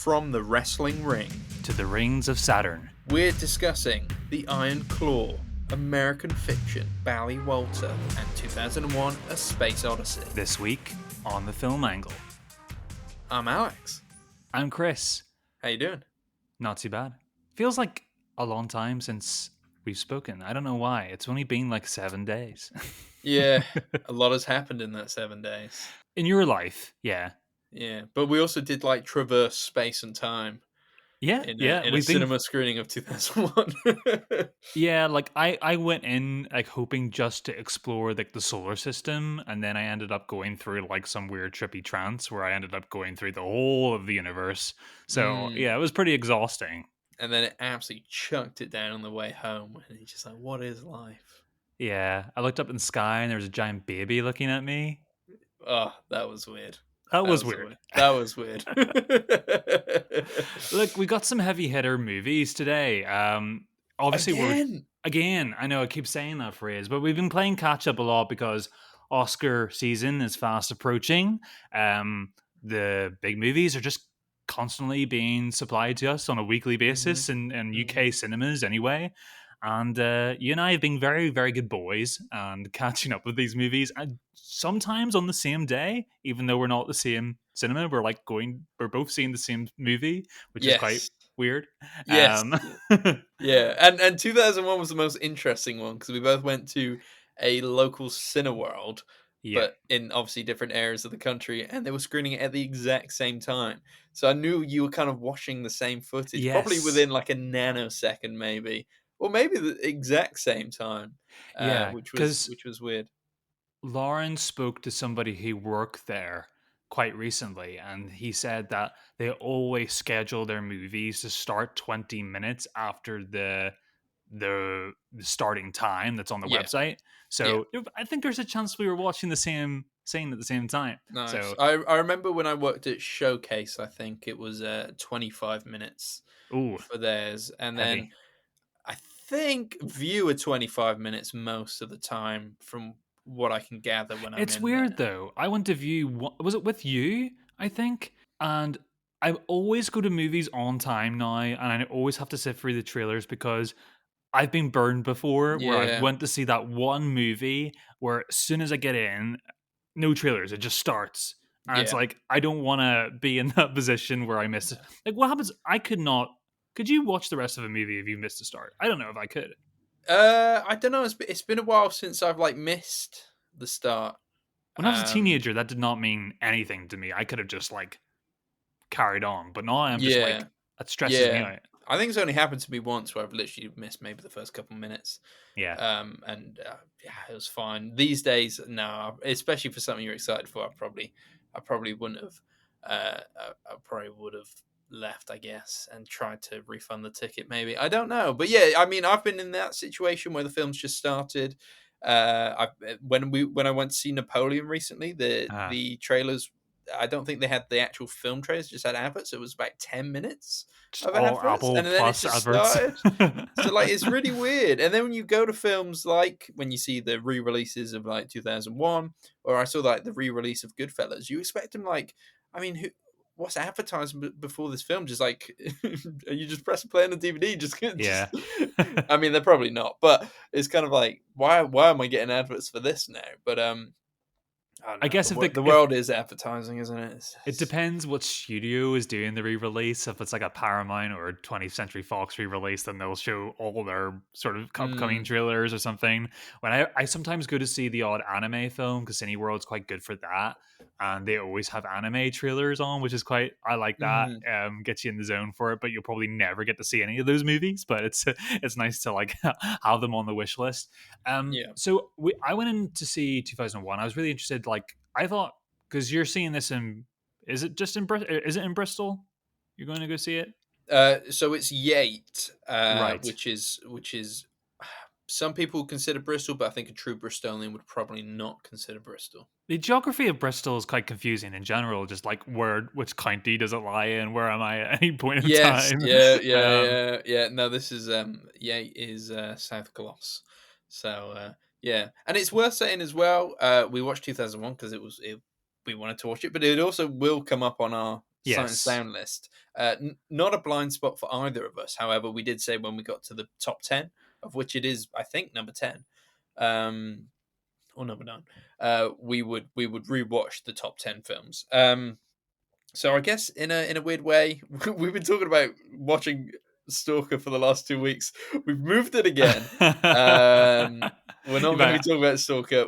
From the wrestling ring to the rings of Saturn, we're discussing The Iron Claw, American Fiction, Ballywalter, and 2001: A Space Odyssey. This week on the Film Angle. I'm Alex. I'm Kris. How you doing? Not too bad. Feels like a long time since we've spoken. I don't know why. It's only been like 7 days. Yeah, a lot has happened in that 7 days. In your life, yeah. Yeah, but we also did like traverse space and time. Yeah, in yeah. a cinema screening of 2001. Yeah, like I went in like hoping just to explore like the solar system, and then I ended up going through like some weird trippy trance where I ended up going through the whole of the universe. So yeah, it was pretty exhausting. And then it absolutely chucked it down on the way home, and you're just like, what is life? Yeah, I looked up in the sky and there was a giant baby looking at me. Oh, that was weird. That was weird. That was weird. Look, we got some heavy hitter movies today. Obviously, again, I know I keep saying that phrase, but we've been playing catch up a lot because Oscar season is fast approaching. The big movies are just constantly being supplied to us on a weekly basis in UK cinemas anyway. And you and I have been very, very good boys and catching up with these movies. And sometimes on the same day, even though we're not at the same cinema, we're both seeing the same movie, which is quite weird. Yes. Yeah. And 2001 was the most interesting one because we both went to a local Cineworld, but in obviously different areas of the country, and they were screening it at the exact same time. So I knew you were kind of watching the same footage, probably within like a nanosecond, maybe. Or maybe the exact same time, which was weird. Lauren spoke to somebody who worked there quite recently, and he said that they always schedule their movies to start 20 minutes after the starting time that's on the website. So I think there's a chance we were watching the same scene at the same time. Nice. So I remember when I worked at Showcase, I think it was 25 minutes for theirs, and heavy. then I think View are 25 minutes most of the time, from what I can gather when I'm It's in weird there. though. I went to View. Was it with you? I think. And I always go to movies on time now, and I always have to sit through the trailers because I've been burned before where I went to see that one movie where as soon as I get in, no trailers, it just starts. And it's like, I don't want to be in that position where I miss it. Like, what happens? Could you watch the rest of a movie if you missed the start? I don't know if I could. I don't know. It's been a while since I've like missed the start. When I was a teenager, that did not mean anything to me. I could have just like carried on, but now I'm just like, that stresses me out. I think it's only happened to me once where I've literally missed maybe the first couple minutes. Yeah. It was fine. These days, no, especially for something you're excited for, I probably wouldn't have. I probably would have left, I guess, and tried to refund the ticket. Maybe, I don't know, but yeah, I mean, I've been in that situation where the film's just started. When I went to see Napoleon recently, the trailers, I don't think they had the actual film trailers, just had adverts. So it was about 10 minutes of adverts, Apple and then Plus it just adverts. started. So like, it's really weird. And then when you go to films, like when you see the re-releases of like 2001, or I saw like the re-release of Goodfellas, you expect them like, I mean, what's advertised before this film? Just like, you just press play on the DVD. Just I mean, they're probably not, but it's kind of like, why am I getting adverts for this now? But I guess if the world is advertising, isn't it? It depends what studio is doing the re-release. If it's like a Paramount or 20th Century Fox re-release, then they'll show all their sort of upcoming trailers or something. When I sometimes go to see the odd anime film, because Cineworld's quite good for that, and they always have anime trailers on, which is I like that. Gets you in the zone for it, but you'll probably never get to see any of those movies. But it's nice to like have them on the wish list. So I went in to see 2001. I was really interested. Like, I thought, because you're seeing this is it in Bristol? You're going to go see it? So it's Yate, right? Which is some people consider Bristol, but I think a true Bristolian would probably not consider Bristol. The geography of Bristol is quite confusing in general. Just like which county does it lie in? Where am I at any point in time? Yeah. No, this is Yate is South Gloss. So yeah, and it's worth saying as well. We watched 2001 because we wanted to watch it, but it also will come up on our Sight and Yes. Sound list. Not a blind spot for either of us. However, we did say when we got to the top 10, of which it is, I think, number 10, um, or number 9, we would rewatch the top 10 films. So I guess in a weird way, we've been talking about watching Stalker for the last 2 weeks. We've moved it again. Um, we're not going to be But talking about Stalker.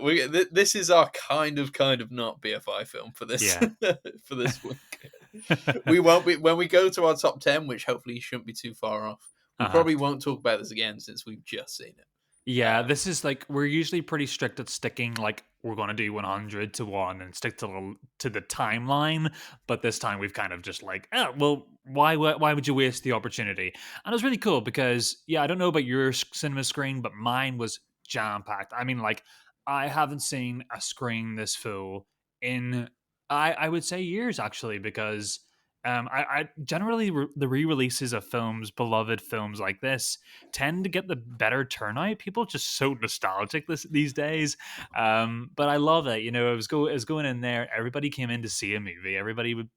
This is our kind of not BFI film for this yeah. for this week. We won't be when we go to our top 10, which hopefully shouldn't be too far off. We Uh-huh. probably won't talk about this again since we've just seen it. Yeah, this is like we're usually pretty strict at sticking like we're going to do 100 to 1 and stick to the timeline, but this time we've kind of just like, oh, well, why would you waste the opportunity? And it was really cool because yeah, I don't know about your cinema screen, but mine was jam packed. I mean, like I haven't seen a screen this full in I would say years actually because I generally the re-releases of films, beloved films like this, tend to get the better turnout. People are just so nostalgic these days. But I love it. You know, I was going in there. Everybody came in to see a movie. Everybody would,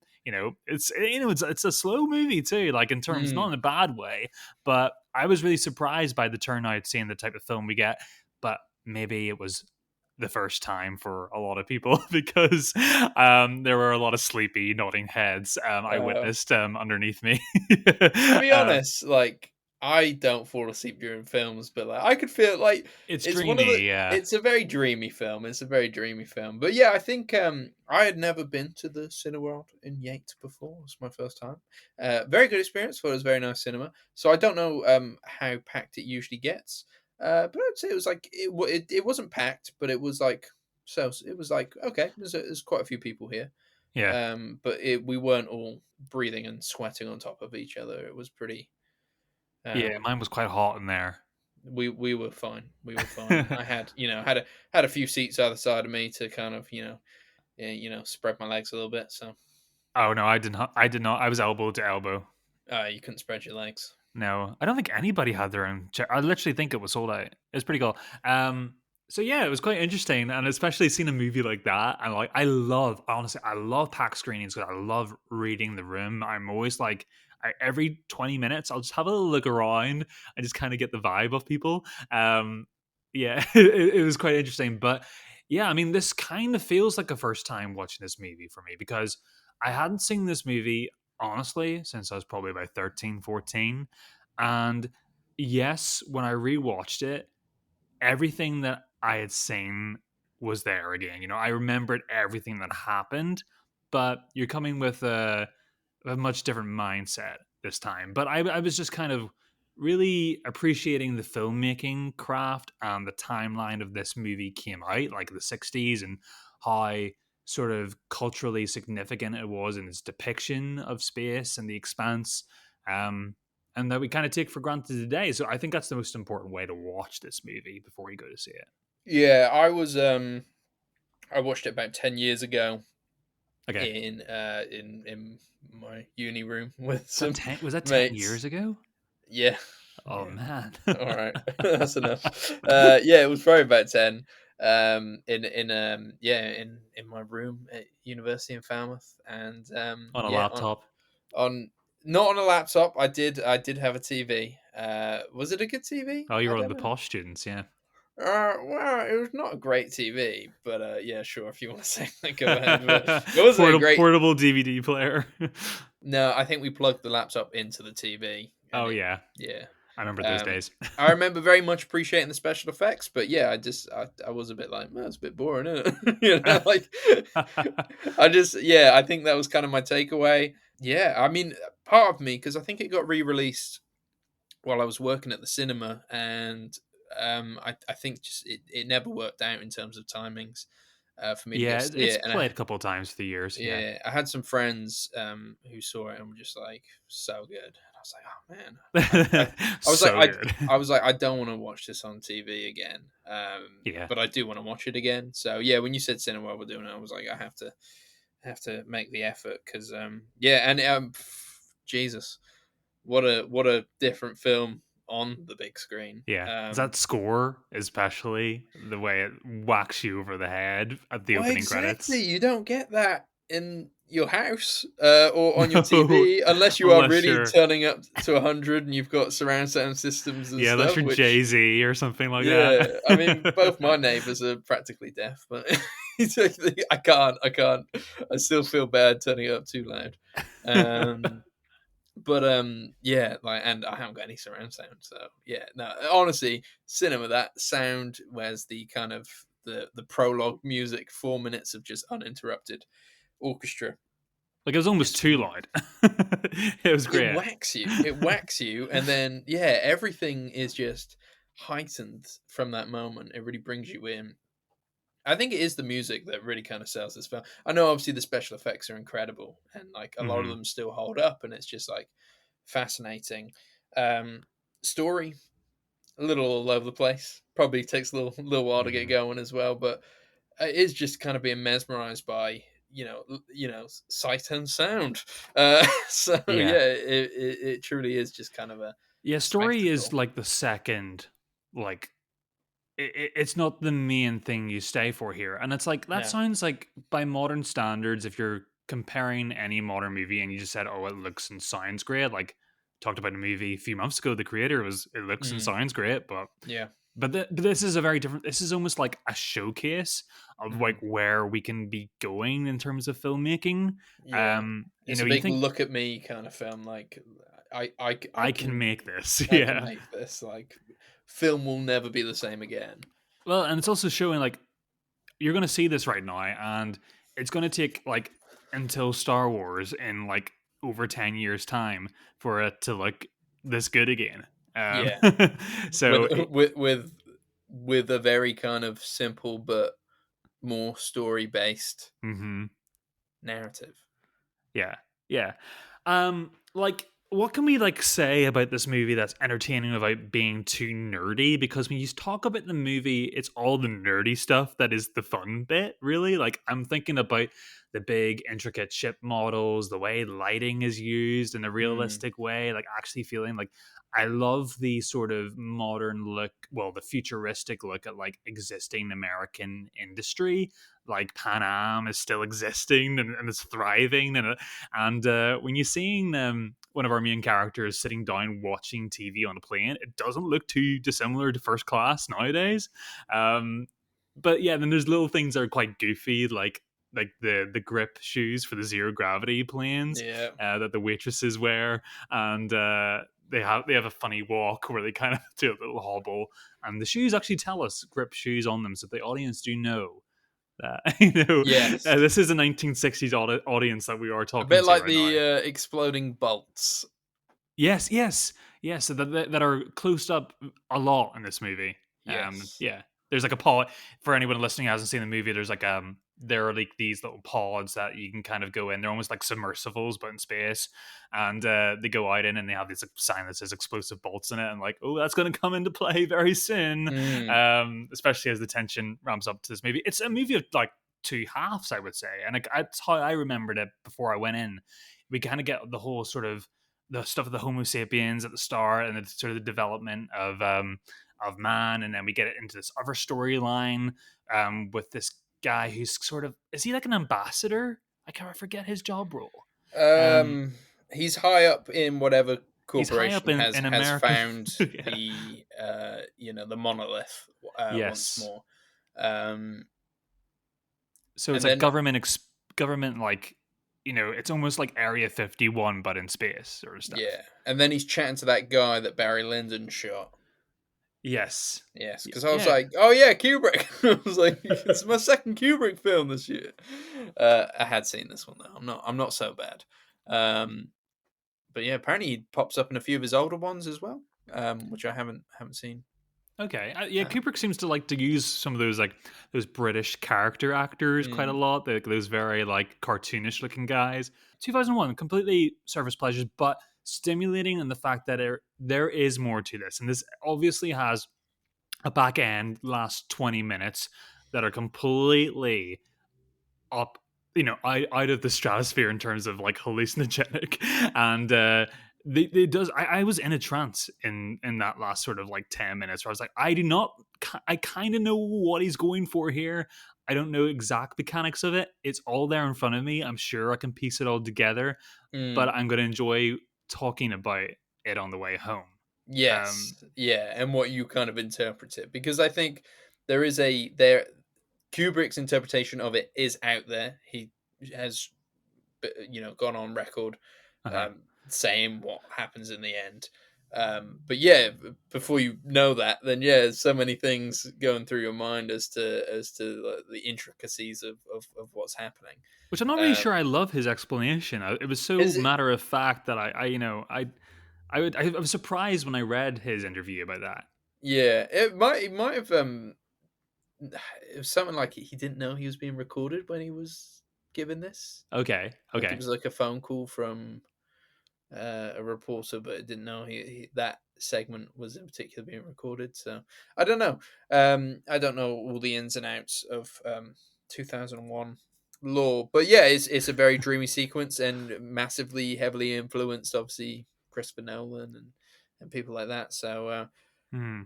it's a slow movie too. Like in terms, not Mm, in a bad way, but I was really surprised by the turnout, seeing the type of film we get. But maybe it was the first time for a lot of people because there were a lot of sleepy nodding heads I uh, witnessed underneath me. To be uh, honest, like I don't fall asleep during films, but like I could feel like it's it's one of the dreamy, yeah. it's a very dreamy film. It's a very dreamy film. But yeah, I think I had never been to the Cineworld in Yates before. It was my first time. Very good experience. Thought it was very nice cinema. So I don't know how packed it usually gets. But I'd say it was like it wasn't packed, but it was like so it was like okay, there's quite a few people here. Yeah. But we weren't all breathing and sweating on top of each other. It was pretty. Yeah, Um, mine was quite hot in there. we were fine. We were fine. I had had a few seats either side of me to kind of spread my legs a little bit. So Oh no, I did not. I did not. I was elbow to elbow. you couldn't spread your legs. No, I don't think anybody had their own chair. I literally think it was sold out. It's pretty cool. So yeah, it was quite interesting, and especially seeing a movie like that. And like, honestly, I love pack screenings because I love reading the room. I'm always like, every 20 minutes, I'll just have a little look around and just kind of get the vibe of people. Yeah, it was quite interesting. But yeah, I mean, this kind of feels like a first time watching this movie for me because I hadn't seen this movie honestly since I was probably about 13, 14. And yes, when I rewatched it, everything that I had seen was there again. You know, I remembered everything that happened, but you're coming with a much different mindset this time. But I was just kind of really appreciating the filmmaking craft and the timeline of this movie came out, like the 60s, and how sort of culturally significant it was in its depiction of space and the expanse. And that we kind of take for granted today. So I think that's the most important way to watch this movie before you go to see it. Yeah, I watched it about 10 years ago Okay. in my uni room with Was that some 10 mates. years ago? Yeah, Oh yeah. man. All right, that's enough. Yeah, it was probably about 10. In my room at university in Falmouth, and On a yeah, laptop. on not on a laptop. I did have a TV. Was it a good TV? Oh, you're I one of don't the know. posh students, yeah. Well, it was not a great TV, but yeah, sure. If you want to say that, go ahead. But it wasn't a great. Portable DVD player. No, I think we plugged the laptop into the TV, and Oh yeah, yeah. I remember those Um, days. I remember very much appreciating the special effects, but yeah, I was a bit like, man, it's a bit boring, isn't it? Like I think that was kind of my takeaway. Yeah, I mean, part of me because I think it got re-released while I was working at the cinema, and I think just it never worked out in terms of timings for me to go Yeah, see it's it, and played a couple of times through the years. Yeah. yeah, I had some friends who saw it and were just like so good. And I was like, oh man, I was like, So good. I was like, I don't want to watch this on TV again, Yeah. but I do want to watch it again. So yeah, when you said Cinema we're doing it, I was like, I have to make the effort because yeah, and Jesus, what a different film on the big screen. Yeah. That score, especially the way it whacks you over the head at the Well, opening exactly. credits. You don't get that in your house or on your No, TV, unless you are unless really you're turning up to 100 and you've got surround sound systems and yeah, unless stuff. you're Which, Jay-Z or something like yeah, that. I mean, both my neighbors are practically deaf, but I can't. I still feel bad turning it up too loud. Um, but yeah, like, and I haven't got any surround sound, so yeah, no, honestly, cinema, that sound, where's the kind of the prologue music, 4 minutes of just uninterrupted orchestra. Like, it was almost Just too loud. It was it great. whacks you. It whacks you, and then yeah, everything is just heightened from that moment. It really brings you in. I think it is the music that really kind of sells this film. I know obviously the special effects are incredible, and like a lot of Mhm. them still hold up, and it's just like fascinating. Um, Story, a little all over the place. Probably takes a little while to get Mhm. going as well, but it is just kind of being mesmerized by sight and sound. So Yeah. yeah, it truly is just kind of a Yeah, story is spectacle. like the second, like it's not the main thing you stay for here. And it's like that No. sounds like by modern standards, if you're comparing any modern movie and you just said, "Oh, it looks and sounds great," like talked about a movie a few months ago, the creator was it looks and Mm, sounds great, but yeah. but this is a very different. This is almost like a showcase of like Mm, where we can be going in terms of filmmaking. yeah. You It's know, a you big think look at me kind of film. Like I I can can make this, I can yeah. make this. Like film will never be the same again. Well, and it's also showing like you're going to see this right now, and it's going to take like until Star Wars in like over 10 years time for it to look this good again. um Yeah. With so it, with with with a very kind of simple but more story based mhm. narrative. Yeah, yeah. Like, what can we like say about this movie that's entertaining without being too nerdy? Because when you talk about the movie, it's all the nerdy stuff that is the fun bit, really. Like, I'm thinking about the big, intricate ship models, the way lighting is used in a Mm, realistic way, like actually feeling like I love the sort of modern look, well, the futuristic look at like existing American industry, like Pan Am is still existing and it's thriving, and when you're seeing one of our main characters sitting down watching TV on a plane, it doesn't look too dissimilar to First Class nowadays. Um, but yeah, then there's little things that are quite goofy, like the grip shoes for the zero gravity planes yeah. that the waitresses wear, and they have a funny walk where they kind of do a little hobble, and the shoes actually tell us grip shoes on them, so the audience do know that Yes. this is a 1960s audience that we are A talking bit to like right now. the exploding bolts. Yes, yes, yes. So that are closed up a lot in this movie. Yes. Yeah. There's like a pod for anyone listening who hasn't seen the movie. There's like there are like these little pods that you can kind of go in. They're almost like submersibles, but in space, and they go out in and they have this like, sign that says explosive bolts in it, and like, oh, that's going to come into play very soon. Mm, Especially as the tension ramps up to this movie. It's a movie of like two halves, I would say, and like, that's how I remembered it before I went in. We kind of get the whole sort of the stuff of the Homo sapiens at the start, and the sort of the development of man, and then we get it into this other storyline with this guy who's sort of is he like an ambassador? I forget his job role. Um, he's high up in whatever he's high up corporation in has American. found Yeah. the the monolith once Yes. more. Um, So it's and like then government like it's almost like Area 51 but in space sort of stuff. yeah, and then he's chatting to that guy that Barry Lyndon shot. Yes. Yes, Y- because I was Yeah. like, "Oh yeah, Kubrick." I was like, "It's my second Kubrick film this year." I had seen this one though. I'm not so bad. Um, but yeah, apparently he pops up in a few of his older ones as well, which I haven't seen. Okay. Yeah, Um, Kubrick seems to like to use some of those like those British character actors quite a mm, lot. Those very like cartoonish looking guys. 2001, completely surface pleasures, but stimulating in the fact that there is more to this, and this obviously has a back end last 20 minutes that are completely up out of the stratosphere in terms of like hallucinogenic and they does I was in a trance in that last sort of like 10 minutes where I was like I do not I kind of know what he's going for here. I don't know exact mechanics of it. It's all there in front of me. I'm sure I can piece it all together, but Mm. I'm going to enjoy talking about it on the way home. Um, Yes, yeah, and what you kind of interpret it, because I think there Kubrick's interpretation of it is out there. He has, gone on record, uh-huh. saying what happens in the end. But yeah, before you know that, then yeah, there's so many things going through your mind as to the intricacies of what's happening. Which I'm not really Um, sure I love his explanation. It was so is it? matter of fact that I was surprised when I read his interview about that. Yeah, it might have. It was something like he didn't know he was being recorded when he was given this. Okay, Like it okay. was like a phone call from a reporter, but it didn't know that segment was in particular being recorded. So I don't know. I don't know all the ins and outs of 2001 lore, but yeah, it's a very dreamy sequence and massively heavily influenced, obviously Christopher Nolan and people like that. So Hmm.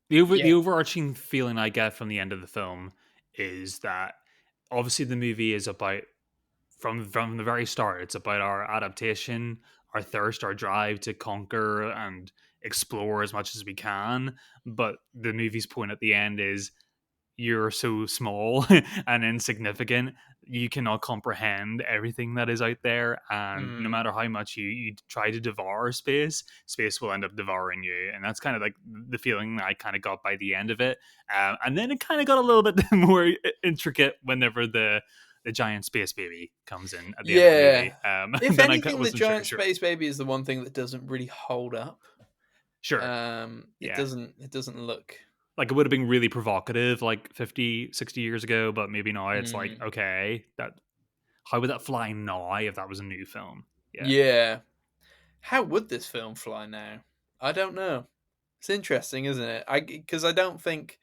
yeah. The overarching feeling I get from the end of the film is that obviously the movie is about from the very start. It's about our adaptation, our thirst, our drive to conquer and explore as much as we can. But the movie's point at the end is you're so small and insignificant, you cannot comprehend everything that is out there, and no Mm, matter how much you try to devour space will end up devouring you. And that's kind of like the feeling I kind of got by the end of it. And then it kind of got a little bit more intricate whenever the giant space baby comes in at the end of the yeah. movie. If Then I anything, the wasn't sure. giant space baby is the one thing that doesn't really hold up. Sure. It Yeah, doesn't look. like it would have been really provocative like 50, 60 years ago, but maybe now it's like, Mm, okay, that how would that fly now if that was a new film? Yeah. yeah. How would this film fly now? I don't know. It's interesting, isn't it? Because I don't think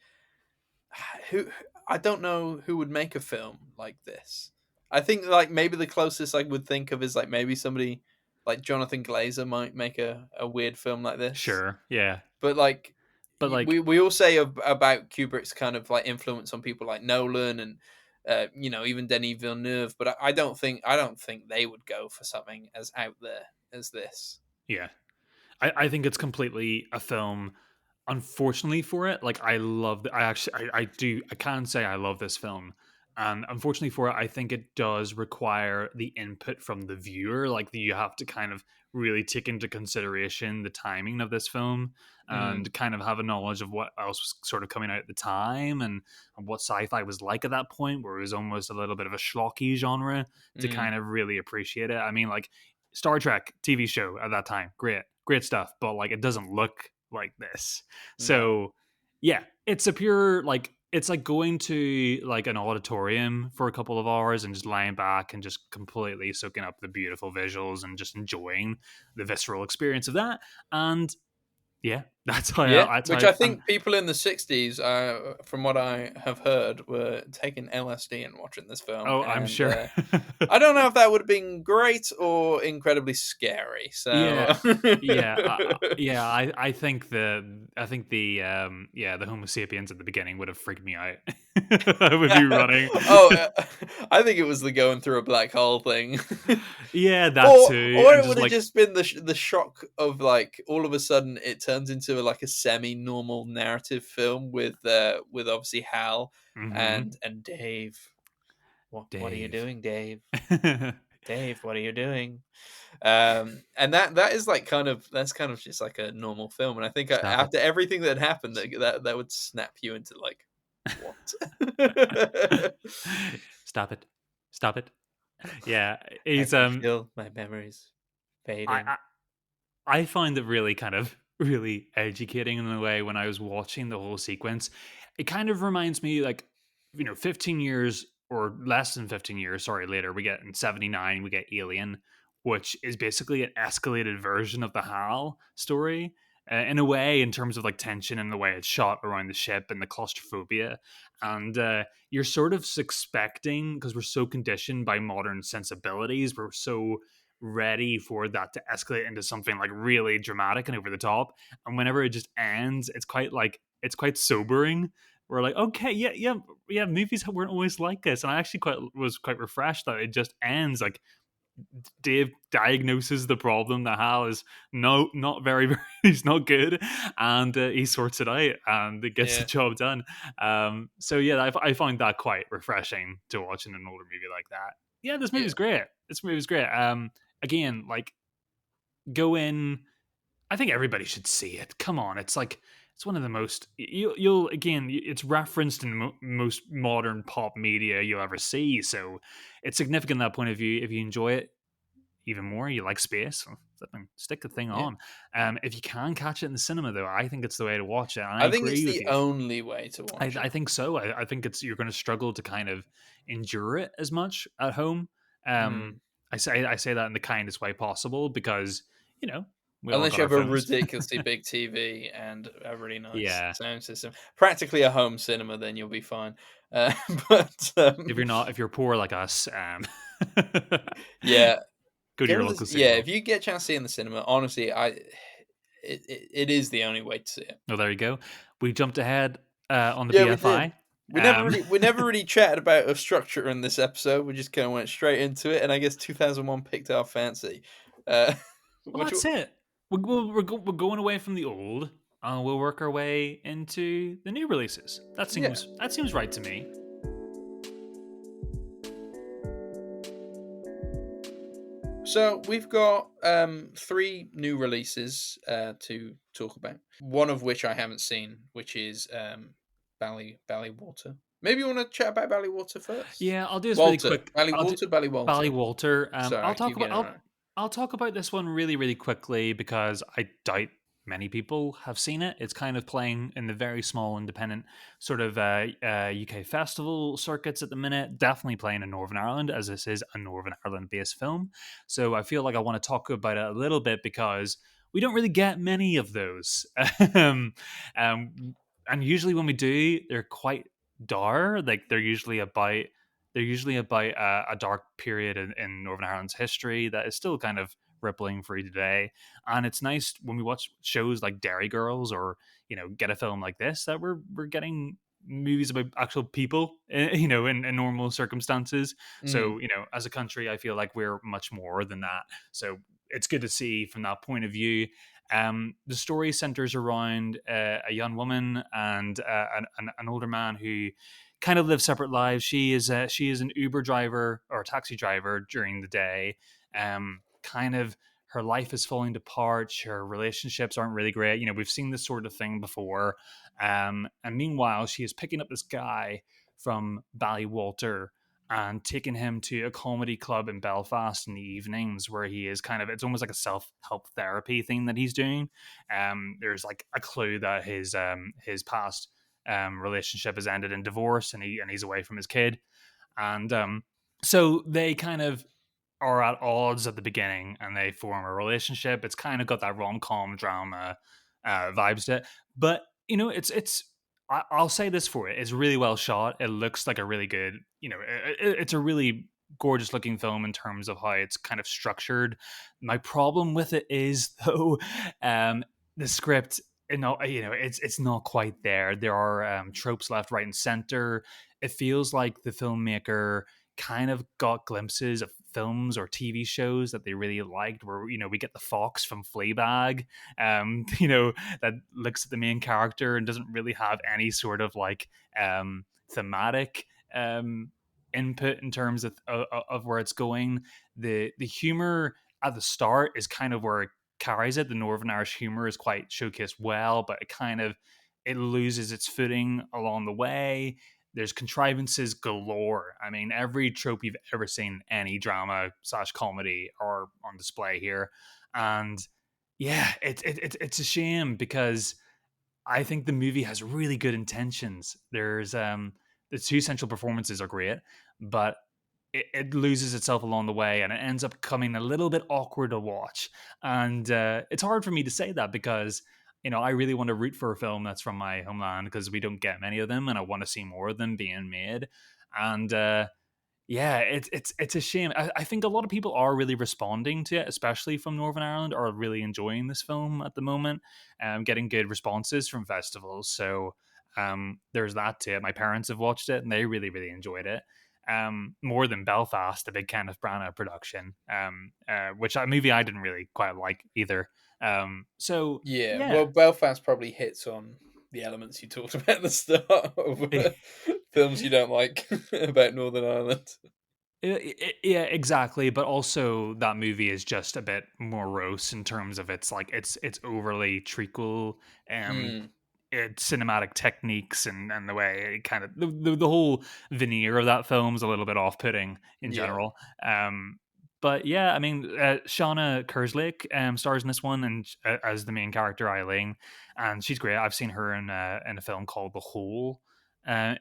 who I don't know who would make a film like this. I think like maybe the closest I would think of is like maybe somebody like Jonathan Glazer might make a weird film like this. Sure. Yeah. But like But like, we all say about Kubrick's kind of like influence on people like Nolan and even Denis Villeneuve, but I don't think they would go for something as out there as this. yeah. I think it's completely a film. Unfortunately for it, like I love I actually I do I can say I love this film. And unfortunately for it, I think it does require the input from the viewer. Like you have to kind of really take into consideration the timing of this film Mm, and kind of have a knowledge of what else was sort of coming out at the time, and what sci-fi was like at that point, where it was almost a little bit of a schlocky genre, to mm, kind of really appreciate it. I mean, like Star Trek TV show at that time, great stuff, but like it doesn't look like this. no. So yeah, it's a pure like it's like going to like an auditorium for a couple of hours and just lying back and just completely soaking up the beautiful visuals and just enjoying the visceral experience of that. And yeah, Yeah, that's how which I think people in the '60s, from what I have heard, were taking LSD and watching this film, oh, I'm and sure. I don't know if that would have been great or incredibly scary. So, Yeah, yeah. I think the Homo sapiens at the beginning would have freaked me out. I would be running. oh, I think it was the going through a black hole thing. Yeah, that Or too, or and it just would have like, just been the shock of like all of a sudden it turns into like a semi normal narrative film with obviously Hal mm-hmm, and Dave. What are you Dave. doing, Dave? Dave, what are you doing? And that is like that's kind of just like a normal film, and I think Stop it. after everything that happened, that would snap you into like what? Stop it. Stop it. Yeah, I he's can feel my memories I, fading. I I find it really kind of really educating in a way when I was watching the whole sequence. It kind of reminds me like, 15 years or less than 15 years, sorry, later we get in 79, we get Alien, which is basically an escalated version of the HAL story. In a way, in terms of like tension and the way it's shot around the ship and the claustrophobia. And you're sort of expecting, because we're so conditioned by modern sensibilities, we're so ready for that to escalate into something like really dramatic and over the top. And whenever it just ends, it's quite sobering, we're like, okay, yeah, movies weren't always like this, and I actually was quite refreshed that it just ends like Dave diagnoses the problem that Hal is not very, very he's not good, and he sorts it out and it gets the Yeah, job done. So yeah, I find that quite refreshing to watch in an older movie like that. Yeah, this yeah. movie's great. This movie's great. Again, like go in. I think everybody should see it. Come on, it's like it's one of the most you'll again. It's referenced in most modern pop media you'll ever see, so it's significant in that point of view. If you enjoy it even more, you like space, well, stick the thing Yeah. on. If you can catch it in the cinema, though, I think it's the way to watch it. And I I think it's agree with the you. only way to watch I it. think so. I think it's you're going to struggle to kind of endure it as much at home. Um, Mm. I say that in the kindest way possible because you know we all Unless got you our have a phones. ridiculously big TV and a really nice Yeah, sound system, practically a home cinema, then you'll be fine. Uh, but if you're poor like us, yeah, go to go your to local this. Yeah, cinema. if you get a chance to see it in the cinema, honestly, it is the only way to see it. Oh, there you go. We jumped ahead on the Yeah, we did. BFI. We never really chatted about a structure in this episode. We just kind of went straight into it, and I guess 2001 picked our fancy. Uh, Well, what that's you? it. We're going away from the old, and we'll work our way into the new releases. Yeah. That seems right to me. So we've got three new releases to talk about. One of which I haven't seen, which is Ballywalter. Maybe you want to chat about Ballywalter first. Yeah, I'll do this really Walter, quick. I'll do Ballywalter, Ballywalter. Ballywalter. Sorry, I keep getting it right. I'll talk about this one really, really quickly because I doubt many people have seen it. It's kind of playing in the very small independent sort of UK festival circuits at the minute. Definitely playing in Northern Ireland, as this is a Northern Ireland based film. So I feel like I want to talk about it a little bit because we don't really get many of those. um, and usually when we do, they're quite dour. Like they're usually about a dark period in Northern Ireland's history that is still kind of rippling free today. And it's nice when we watch shows like Dairy Girls or get a film like this that we're getting movies about actual people, in normal circumstances. Mm, So as a country, I feel like we're much more than that. So it's good to see from that point of view. The story centers around a young woman and an older man who kind of live separate lives. She is an Uber driver or a taxi driver during the day. Kind of her life is falling apart. Her relationships aren't really great. We've seen this sort of thing before. And meanwhile, she is picking up this guy from Ballywalter and taking him to a comedy club in Belfast in the evenings where he is kind of it's almost like a self-help therapy thing that he's doing. There's like a clue that his past relationship has ended in divorce and he's away from his kid. And so they kind of are at odds at the beginning and they form a relationship. It's kind of got that rom-com drama vibes to it. But it's I'll say this for it. It's really well shot. It looks like a really good, it's a really gorgeous looking film in terms of how it's kind of structured. My problem with it is though, the script, it's not quite there. There are tropes left, right, and center. It feels like the filmmaker kind of got glimpses of films or TV shows that they really liked, where we get the fox from Fleabag, that looks at the main character and doesn't really have any sort of like thematic input in terms of where it's going. The humor at the start is kind of where it carries it. The Northern Irish humor is quite showcased well, but it loses its footing along the way. There's contrivances galore. I mean, every trope you've ever seen in any drama slash comedy are on display here. And yeah, it's a shame because I think the movie has really good intentions. There's the two central performances are great, but it loses itself along the way and it ends up coming a little bit awkward to watch. And it's hard for me to say that because I really want to root for a film that's from my homeland because we don't get many of them, and I want to see more of them being made. And yeah, it's a shame. I think a lot of people are really responding to it, especially from Northern Ireland, are really enjoying this film at the moment, getting good responses from festivals. So There's that to it. My parents have watched it and they really, really enjoyed it. More than Belfast, a big Kenneth Branagh production, which a movie I didn't really quite like either. So Yeah, yeah, well, Belfast probably hits on the elements you talked about at the start of films you don't like about Northern Ireland. Yeah, exactly. But also, that movie is just a bit morose in terms of it's overly treacle, um, Mm, cinematic techniques, and the way it kind of the whole veneer of that film is a little bit off putting in yeah. general. But yeah, I mean, Shauna Kerslake stars in this one and as the main character Eileen, and she's great. I've seen her in a film called The Hole. Uh,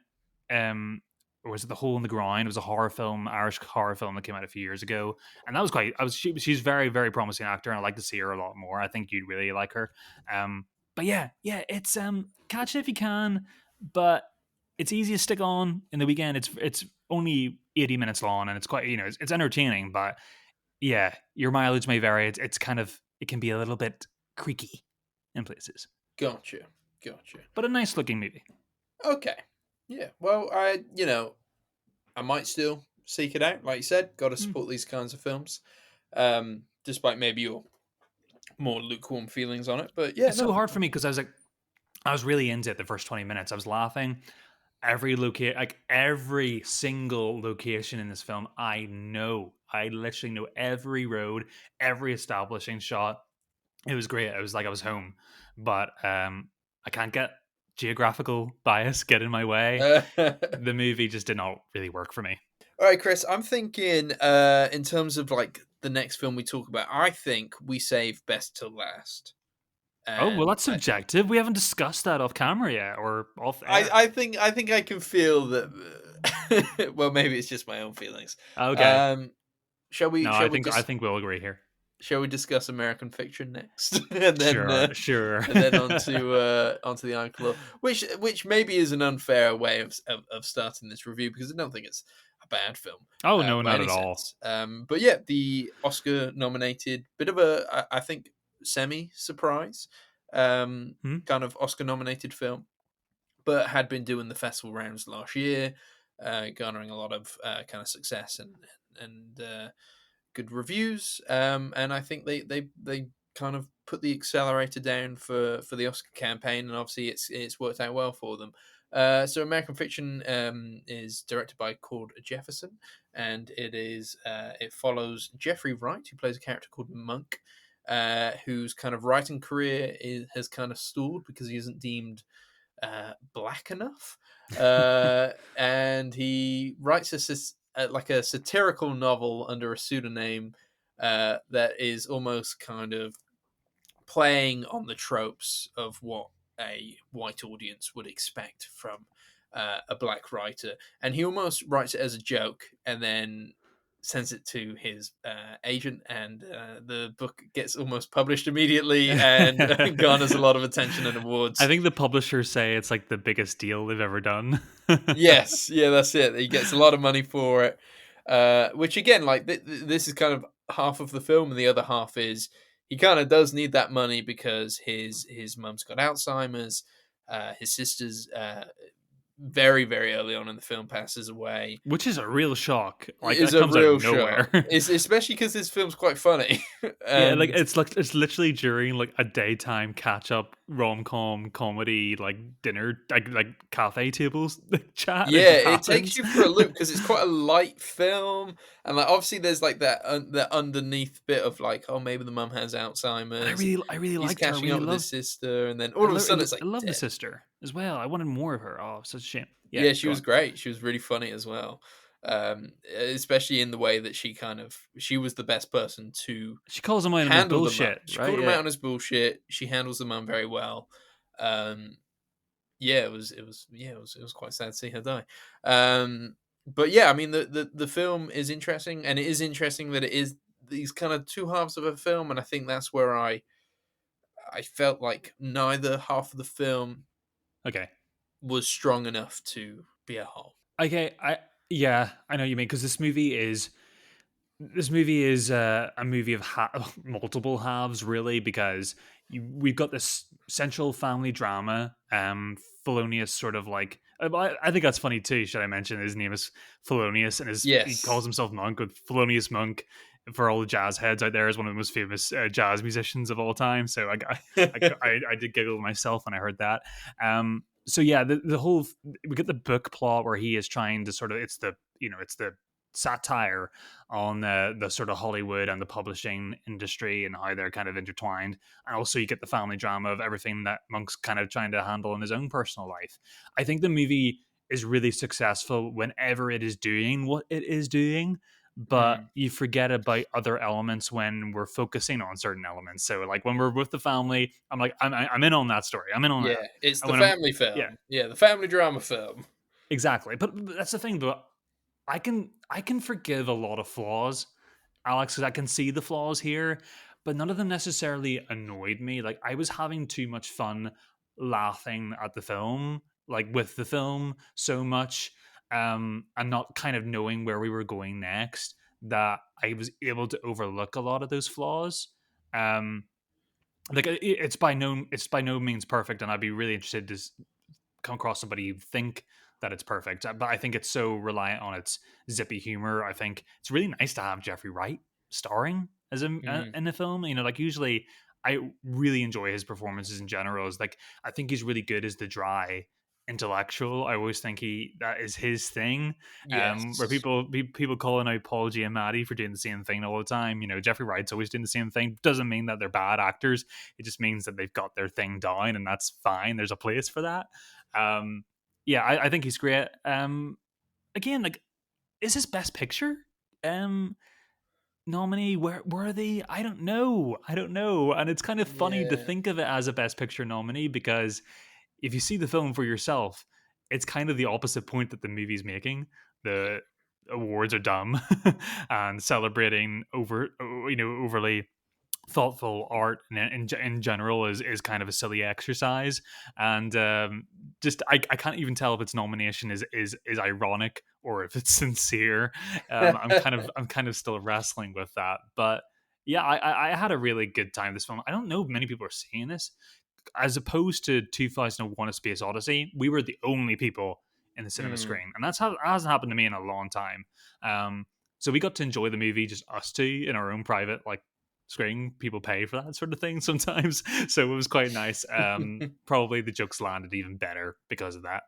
um, or was it The Hole in the Ground? It was a horror film, Irish horror film that came out a few years ago, and that was quite. She's very, very promising actor, and I'd like to see her a lot more. I think you'd really like her. But yeah, it's catch it if you can, but it's easy to stick on in the weekend. It's only 80 minutes long, and it's quite it's entertaining, but yeah, your mileage may vary. It's kind of it can be a little bit creaky in places, Gotcha, gotcha. but a nice looking movie. Okay, yeah. Well, I might still seek it out. Like you said, got to Mm. support these kinds of films, despite maybe your more lukewarm feelings on it. But yeah, It's so no. hard for me because I was really into it the first 20 minutes. I was laughing. Every single location in this film, I know. I literally know every road, every establishing shot. It was great. It was like I was home, but I can't get geographical bias get in my way. The movie just did not really work for me. All right, Chris. I'm thinking, in terms of like the next film we talk about, I think we save best till last, Oh well, and that's subjective. We haven't discussed that off camera yet or off air. I think I can feel that. Well, maybe it's just my own feelings. Okay. Um, shall we? No, I think we'll agree here. Shall we discuss American Fiction next, Sure, sure. and then onto the Encore, which maybe is an unfair way of starting this review because I don't think it's a bad film Oh no, by not any at all. sense. But yeah, the Oscar nominated bit of I think semi surprise, Hmm? kind of Oscar nominated film, but had been doing the festival rounds last year, garnering a lot of kind of success and good reviews. And I think they kind of put the accelerator down for the Oscar campaign, and obviously it's worked out well for them. So American Fiction is directed by Cord Jefferson, and it follows Jeffrey Wright, who plays a character called Monk, whose kind of writing career has kind of stalled because he isn't deemed black enough, and he writes like a satirical novel under a pseudonym that is almost kind of playing on the tropes of what a white audience would expect from a black writer, and he almost writes it as a joke and then sends it to his agent, and the book gets almost published immediately and garners a lot of attention and I awards. think the publishers say it's like the biggest deal they've ever done. Yes, yeah, that's it. He gets a lot of money for it, which again, like this is kind of half of the film, and the other half is he kind of does need that money because his mum's got Alzheimer's, his sister's very early on in the film passes away. Which is a real shock. It Like is that a comes out of real shock. nowhere. It's especially because this film's quite funny, Yeah, and like it's literally during like a daytime catch up rom com comedy like dinner like cafe tables chat. It yeah, just it takes happens. you for a loop because it's quite a light film, and like obviously there's like that underneath bit of like, oh, maybe the mum has And Alzheimer's. I really He's liked her. I catching really up with his loved. sister, and then all of a sudden it's I like love the dead. sister as well. I wanted more of her. Oh, such a shame. Yeah, Yeah, she go was on. great. She was really funny as well, especially in the way that she was the best person to She calls him out on his handle the mum. bullshit, She right? called him out Yeah. on his bullshit. She handles the mum very well. Um, yeah, it was quite sad to see her die. But yeah, I mean the film is interesting, and it is interesting that it is these kind of two halves of a film, and I think that's where I felt like neither half of the film Okay. was strong enough to be a whole. Okay. Yeah, I know what you mean because this movie is a movie of multiple halves, really, because we've got this. central family drama. Felonious sort of like I think that's funny too. Should I mention his name is Felonious and he calls Yes. himself Monk with Felonious Monk for all the jazz heads out there is one of the most famous jazz musicians of all time. So I did giggle myself when I heard that. So yeah, the whole we get the book plot where he is trying to sort of it's the satire on the sort of Hollywood and the publishing industry and how they're kind of intertwined. And also you get the family drama of everything that Monk's kind of trying to handle in his own personal life. I think the movie is really successful whenever it is doing what it is doing, but Mm. you forget about other elements when we're focusing on certain elements. So like when we're with the family, I'm like I'm in on that story. I'm in on Yeah, that. it's And the when I'm family yeah, film. Yeah, the family drama film. exactly. But that's the thing. But I can forgive a lot of flaws, Alex, because I can see the flaws here, but none of them necessarily annoyed me. Like I was having too much fun laughing at the film, like with the film so much, and not kind of knowing where we were going next, that I was able to overlook a lot of those flaws. Um, like it's by no means perfect, and I'd be really interested to come across somebody who think that it's perfect. But I think it's so reliant on its zippy humor. I think it's really nice to have Jeffrey Wright starring as Mm. in the film. Like usually I really enjoy his performances in general. Is like I think he's really good as the dry intellectual. I always think that is his thing. Where Yes. people calling out Paul Giamatti for doing the same thing all the time. Jeffrey Wright's always doing the same thing. Doesn't mean that they're bad actors. It just means that they've got their thing down, and that's fine. There's a place for that. um, yeah, I think he's great. Again, like, is his best picture um nominee worthy? I don't know. I don't know. And it's kind of funny to Yeah. think of it as a best picture nominee because if you see the film for yourself, it's kind of the opposite point that the movie's making. The awards are dumb and celebrating overly thoughtful art in general is kind of a silly exercise, and just I can't even tell if its nomination is ironic or if it's sincere. I'm kind of still wrestling with that, but yeah, I had a really good time this film. I don't know if many people are seeing this. As opposed to 2001: A Space Odyssey, we were the only people in the cinema Mm. screen, and that hasn't happened to me in a long time. So we got to enjoy the movie, just us two in our own private screen. People pay for that sort of thing sometimes, so it was quite nice. Probably the jokes landed even better because of that.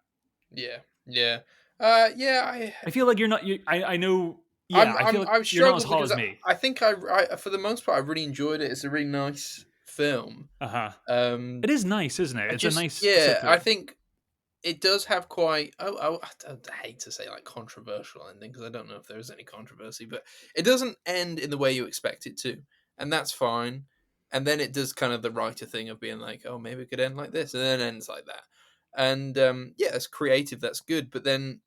Yeah. Yeah. Yeah, I feel like you're not. I know. Yeah, I'm I feel like I've you're not as struggled hot because as me. I think for the most part I really enjoyed it. It's a really nice film. Uh huh. Um It is nice, isn't it? I It's a just nice sit yeah, through. I think it does have quite I hate to say like controversial ending because I don't know if there is any controversy, but it doesn't end in the way you expect it to. And that's fine. And then it does kind of the writer thing of being like, oh, maybe it could end like this, and then it ends like that. And yeah, it's creative, that's good. But then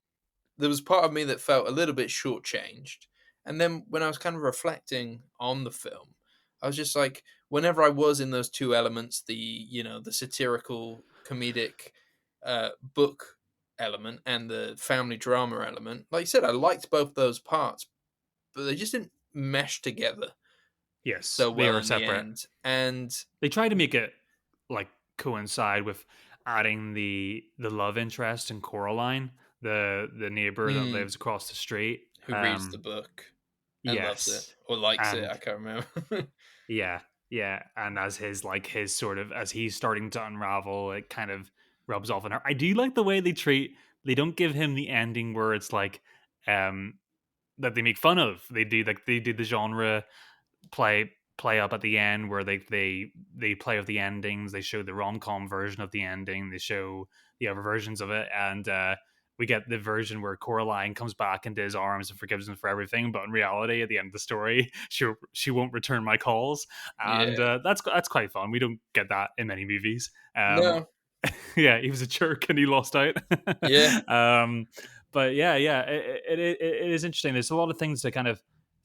there was part of me that felt a little bit shortchanged. And then when I was kind of reflecting on the film, I was just like, whenever I was in those two elements, the satirical comedic book element and the family drama element, like you said, I liked both those parts, but they just didn't mesh together Yes, so they well are in the separate. end. And They try to make it like coincide with adding the love interest in Coraline, the neighbor that mm, lives across the street. who reads the book and loves it Yes, or likes it, I and can't remember. yeah, yeah, and as his sort of as he's starting to unravel, it kind of rubs off on her. I do like the way they treat. They don't give him the ending where it's like um that they make fun of. They do the genre play up at the end where they play with the endings. They show the rom-com version of the ending. They show the other versions of it, and we get the version where Coraline comes back into his arms and forgives him for everything. But in reality, at the end of the story, she won't return my calls, and Yeah. that's quite fun. We don't get that in many movies. No. Yeah, he was a jerk and he lost out. Yeah. um, but yeah, it is interesting. There's a lot of things to kind of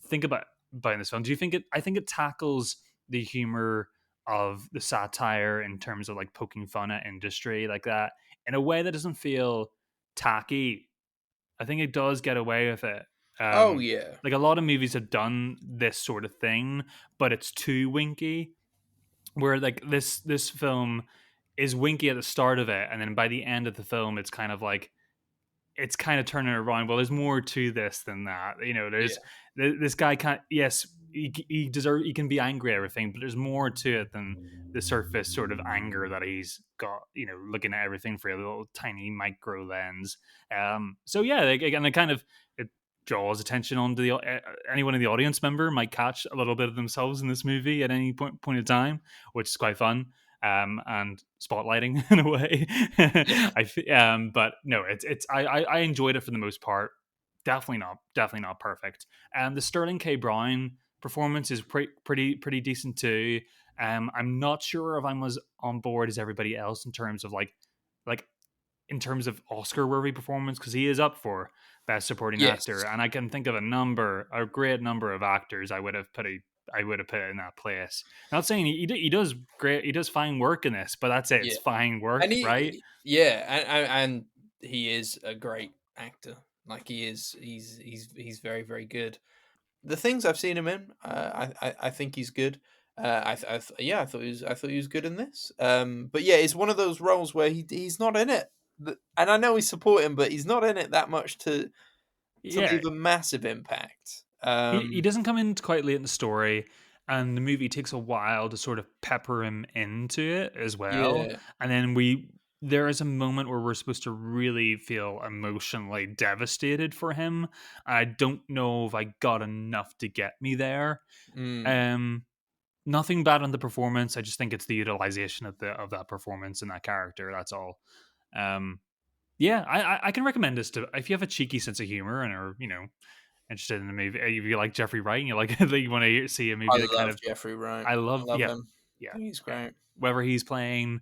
think about in this film. Do you think it? I think it tackles the humor of the satire in terms of like poking fun at industry like that in a way that doesn't feel tacky. I think it does get away with it. Oh, yeah. Like a lot of movies have done this sort of thing, but it's too winky. Where like this film is winky at the start of it, and then by the end of the film, it's kind of like it's kind of turning around. Well, there's more to this than that. You know, there's Yeah. this guy can't. Yes, he deserve. He can be angry at everything, but there's more to it than the surface sort of anger that he's got. You know, looking at everything through a little tiny micro lens. So yeah, again, it kind of it draws attention onto the anyone in the audience member might catch a little bit of themselves in this movie at any point in time, which is quite fun. And spotlighting in a way. Yeah. But no, I enjoyed it for the most part. Definitely not perfect. The Sterling K. Brown performance is pretty decent too. I'm not sure if I'm as on board as everybody else in terms of like in terms of Oscar worthy performance, because he is up for best supporting actor, Yes. and I can think of a great number of actors I would have put in that place. Not saying he does great, he does fine work in this, but that's it. Yeah. It's fine And work, right? yeah, and he is a great actor. Like he is, he's very very good. The things I've seen him in, I think he's good. Yeah, I thought he was good in this. But yeah, it's one of those roles where he's not in it, and I know he's supporting, but he's not in it that much to Yeah, leave a massive impact. he doesn't come in quite late in the story, and the movie takes a while to sort of pepper him into it as well. Yeah, And then there is a moment where we're supposed to really feel emotionally devastated for him. I don't know if I got enough to get me there. mm, Um, Nothing bad on the performance. I just think it's the utilization of that performance and that character. That's all. Um, yeah, I can recommend this to if you have a cheeky sense of humor and are interested in a movie. If you like Jeffrey Wright and you like that you want to see a I movie that kind love of Jeffrey Wright. I I love love him. I yeah think he's yeah great. whether he's playing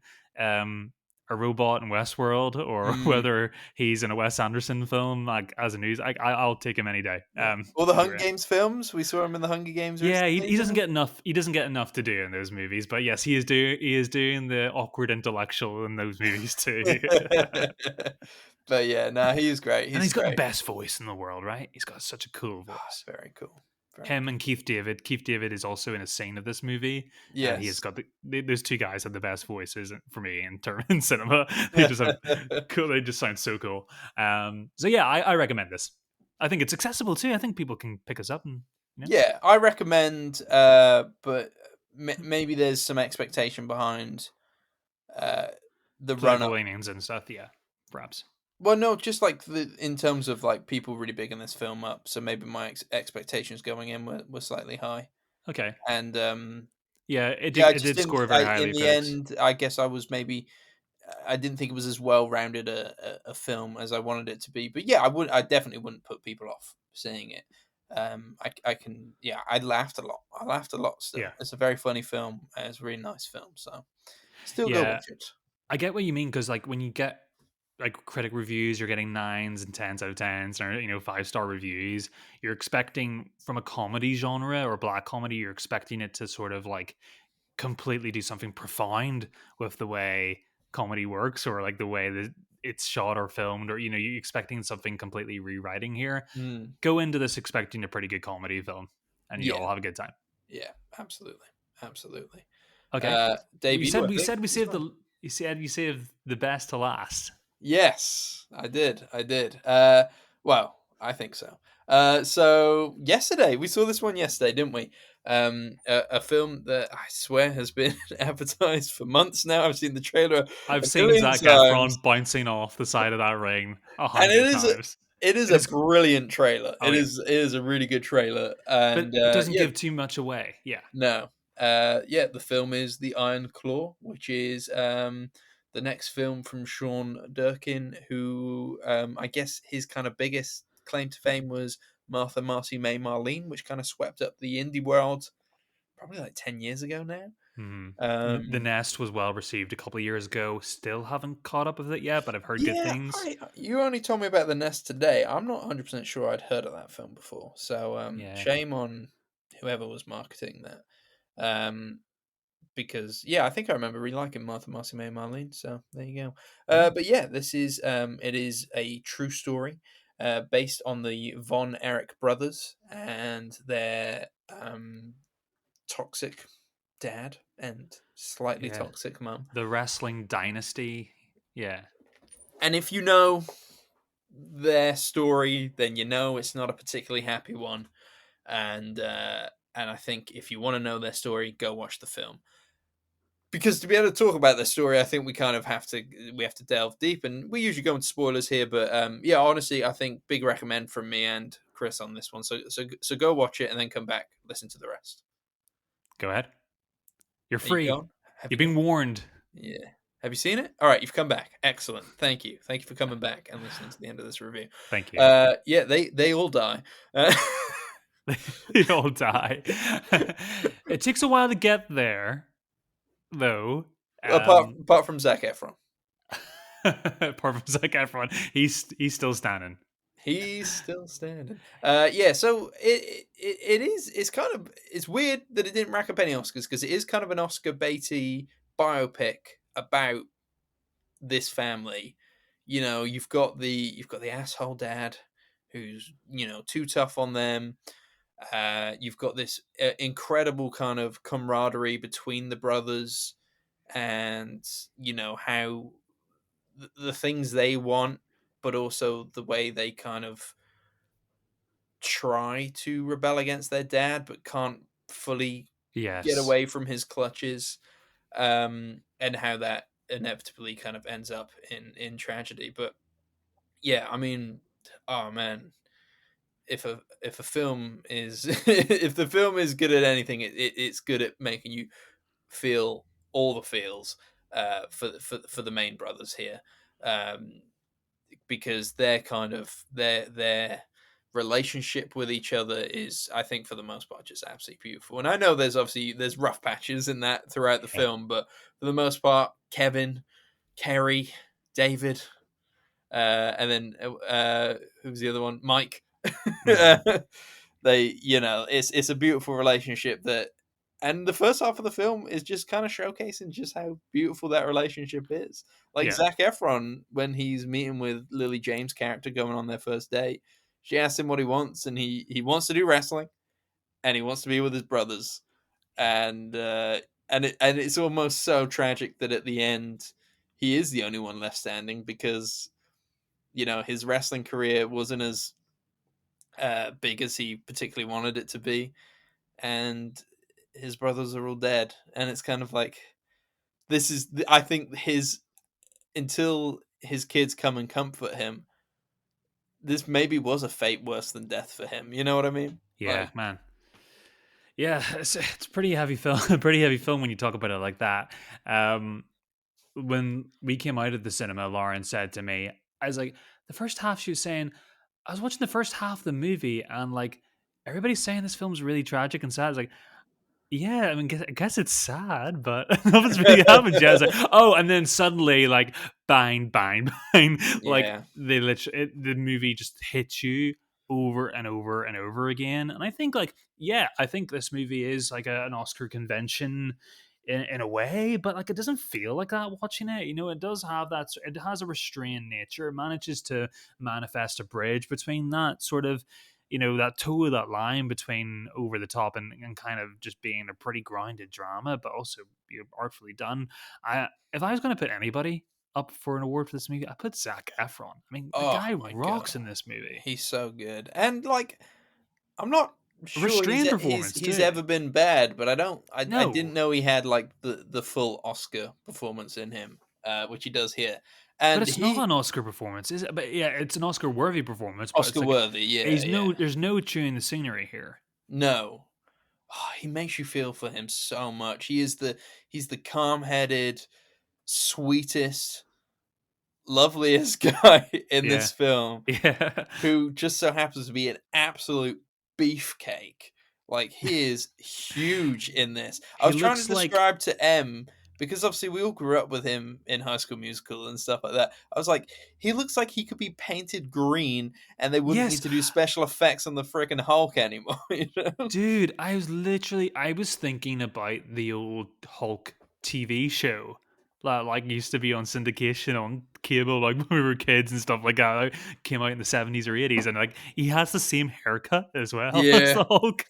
a robot in Westworld or Mm, whether he's in a Wes Anderson film like as a news I'll take him any day. yeah. All the Either Hunger way. Games films. We saw him in the Hunger Games Yeah, recently, he doesn't didn't get enough. He doesn't get enough to do in those movies, but yes, he is doing the awkward intellectual in those movies too. he? But yeah, no, he is great. And He's he's got the great. best voice in the world, right? He's got such a cool voice. Very cool. Very Him cool. and Keith David. Keith David is also in a scene of this movie, and he has Yes. got those two guys have the best voices for me in term in cinema. They just have cool. They just sound so cool. So yeah, I recommend this. I think it's accessible too. I think people can pick us up and Yeah, I recommend, but maybe there's some expectation behind uh, the run political up. leanings and stuff. Yeah, perhaps. Well, no, just like in terms of like people really bigging this film up, so maybe my expectations going in were slightly high, Okay. and Yeah, yeah, I it just did didn't. score very In highly, the folks. end, I guess I was maybe I didn't think it was as well rounded a film as I wanted it to be. But yeah, I definitely wouldn't put people off seeing it. I can, yeah, I laughed a lot. I laughed a lot Yeah. still. It's a very funny film. It's a really nice film. So still go Yeah, watch it. I get what you mean because like when you get like critic reviews, you're getting nines and tens out of tens, or 5-star reviews. You're expecting from a comedy genre or black comedy, you're expecting it to sort of like completely do something profound with the way comedy works, or like the way that it's shot or filmed, or you're expecting something completely rewriting here. Mm. Go into this expecting a pretty good comedy film, and Yeah, you'll have a good time. yeah, absolutely, absolutely. Okay, Debut, I we think, said we as saved well. you saved the best to last. Yes, I did. I did. Well, I think so. So yesterday we saw this one yesterday, didn't we? A film that I swear has been advertised for months now. I've seen the trailer I've a seen billion Zac times, Efron bouncing off the side of that ring a and hundred times. it is It a is, brilliant trailer. oh yeah, It is a really good trailer, but and it doesn't yeah, give too much away. Yeah. no. Yeah, the film is The Iron Claw, which is the next film from Sean Durkin, who I guess his kind of biggest claim to fame was Martha Marcy May Marlene, which kind of swept up the indie world probably like 10 years ago now. Mhm. The Um, Nest was well received a couple of years ago. Still haven't caught up with it yet, but I've heard good yeah, things. you only told me about The Nest today. I'm not 100% sure I'd heard of that film before. So Yeah. shame on whoever was marketing that. Um, because yeah, I think I remember really liking Martha Marcy May and Marlene. So there you go. Yeah. But yeah, this is it is a true story based on the Von Erich brothers and their toxic dad. and slightly Yeah. toxic mum. The wrestling dynasty. Yeah. And if you know their story, then you know it's not a particularly happy one. And I think if you want to know their story, go watch the film. Because to be able to talk about their story, I think we have to delve deep, and we usually go into spoilers here. But yeah, honestly, I think big recommend from me and Chris on this one. So go watch it and then come back, listen to the rest. Go ahead. You're Are you free. gone? Have You've you been gone? warned. Yeah. Have you seen it? All right, you've come back. Excellent. Thank you. Thank you for coming back and listening to the end of this review. Thank you. Yeah, they all die. Uh, They all die. It takes a while to get there, though. Um, apart from Zac Efron, apart from Zac Efron, he's still standing. he's still standing. Yeah. So it is. It's kind of it's weird that it didn't rack up any Oscars because it is kind of an Oscar baity biopic about this family. You know, you've got the asshole dad who's too tough on them. You've got this incredible kind of camaraderie between the brothers, and how the things they want, but also the way they kind of try to rebel against their dad, but can't fully get Yes. away from his clutches, and how that inevitably kind of ends up in tragedy. But yeah, I mean, oh man, if a film is if the film is good at anything, it's good at making you feel all the feels for the main brothers here, um, because their kind of their relationship with each other is, I think, for the most part, just absolutely beautiful. And I know there's rough patches in that throughout the Yeah. film, but for the most part, Kevin, Kerry, David, and then who's the other one? Mike. Hmm. They, it's a beautiful relationship that, and the first half of the film is just kind of showcasing just how beautiful that relationship is. Like Yeah. Zac Efron, when he's meeting with Lily James' character going on their first date, she asks him what he wants, and he wants to do wrestling, and he wants to be with his brothers, and it's almost so tragic that at the end he is the only one left standing because his wrestling career wasn't as big as he particularly wanted it to be, and his brothers are all dead, and it's kind of like this is I think his until his kids come and comfort him, this maybe was a fate worse than death for him. You know what I mean? Yeah, Like, man. Yeah, it's pretty heavy film. Pretty heavy film when you talk about it like that. Um, when we came out of the cinema, Lauren said to me, I was like, the first half, she was saying, I was watching the first half of the movie, and like everybody's saying this film's really tragic and sad. I was like, yeah, I mean, I guess it's sad, but nothing's really happened yet. I was like, oh, and then suddenly, like, bang, bang, bang, like yeah. they literally, the movie just hits you over and over and over again. And I think, like, yeah, I think this movie is like an Oscar convention in a way, but like, it doesn't feel like that watching it. You know, it does have that. It has a restrained nature. It manages to manifest a bridge between that sort of, that toe of that line between over the top and kind of just being a pretty grounded drama, but also artfully done. If I was going to put anybody up for an award for this movie, I put Zac Efron. I mean, the Oh guy my god, rocks in this movie. he's so good, and like I'm not A sure restrained performance he's too. ever been bad, but I didn't No, know he had like the full Oscar performance in him, which he does here, but and it's not he an Oscar performance, is it? But yeah, it's an Oscar worthy performance. But it's Oscar like worthy, yeah, yeah. there's no chewing the scenery here. No, oh, he makes you feel for him so much. He's the calm-headed, sweetest, loveliest guy in Yeah, this film, yeah. who just so happens to be an absolute beefcake. Like, he is huge in this. I He was trying to looks like describe to M, because obviously we all grew up with him in High School Musical and stuff like that. I was like, he looks like he could be painted green and they wouldn't yes. need to do special effects on the freaking Hulk anymore, you know? Dude, I was thinking about the old Hulk TV show. that like used to be on syndication on cable like when we were kids and stuff like that. Like, came out in the 70s or 80s, and like he has the same haircut as well as Yeah. the Hulk.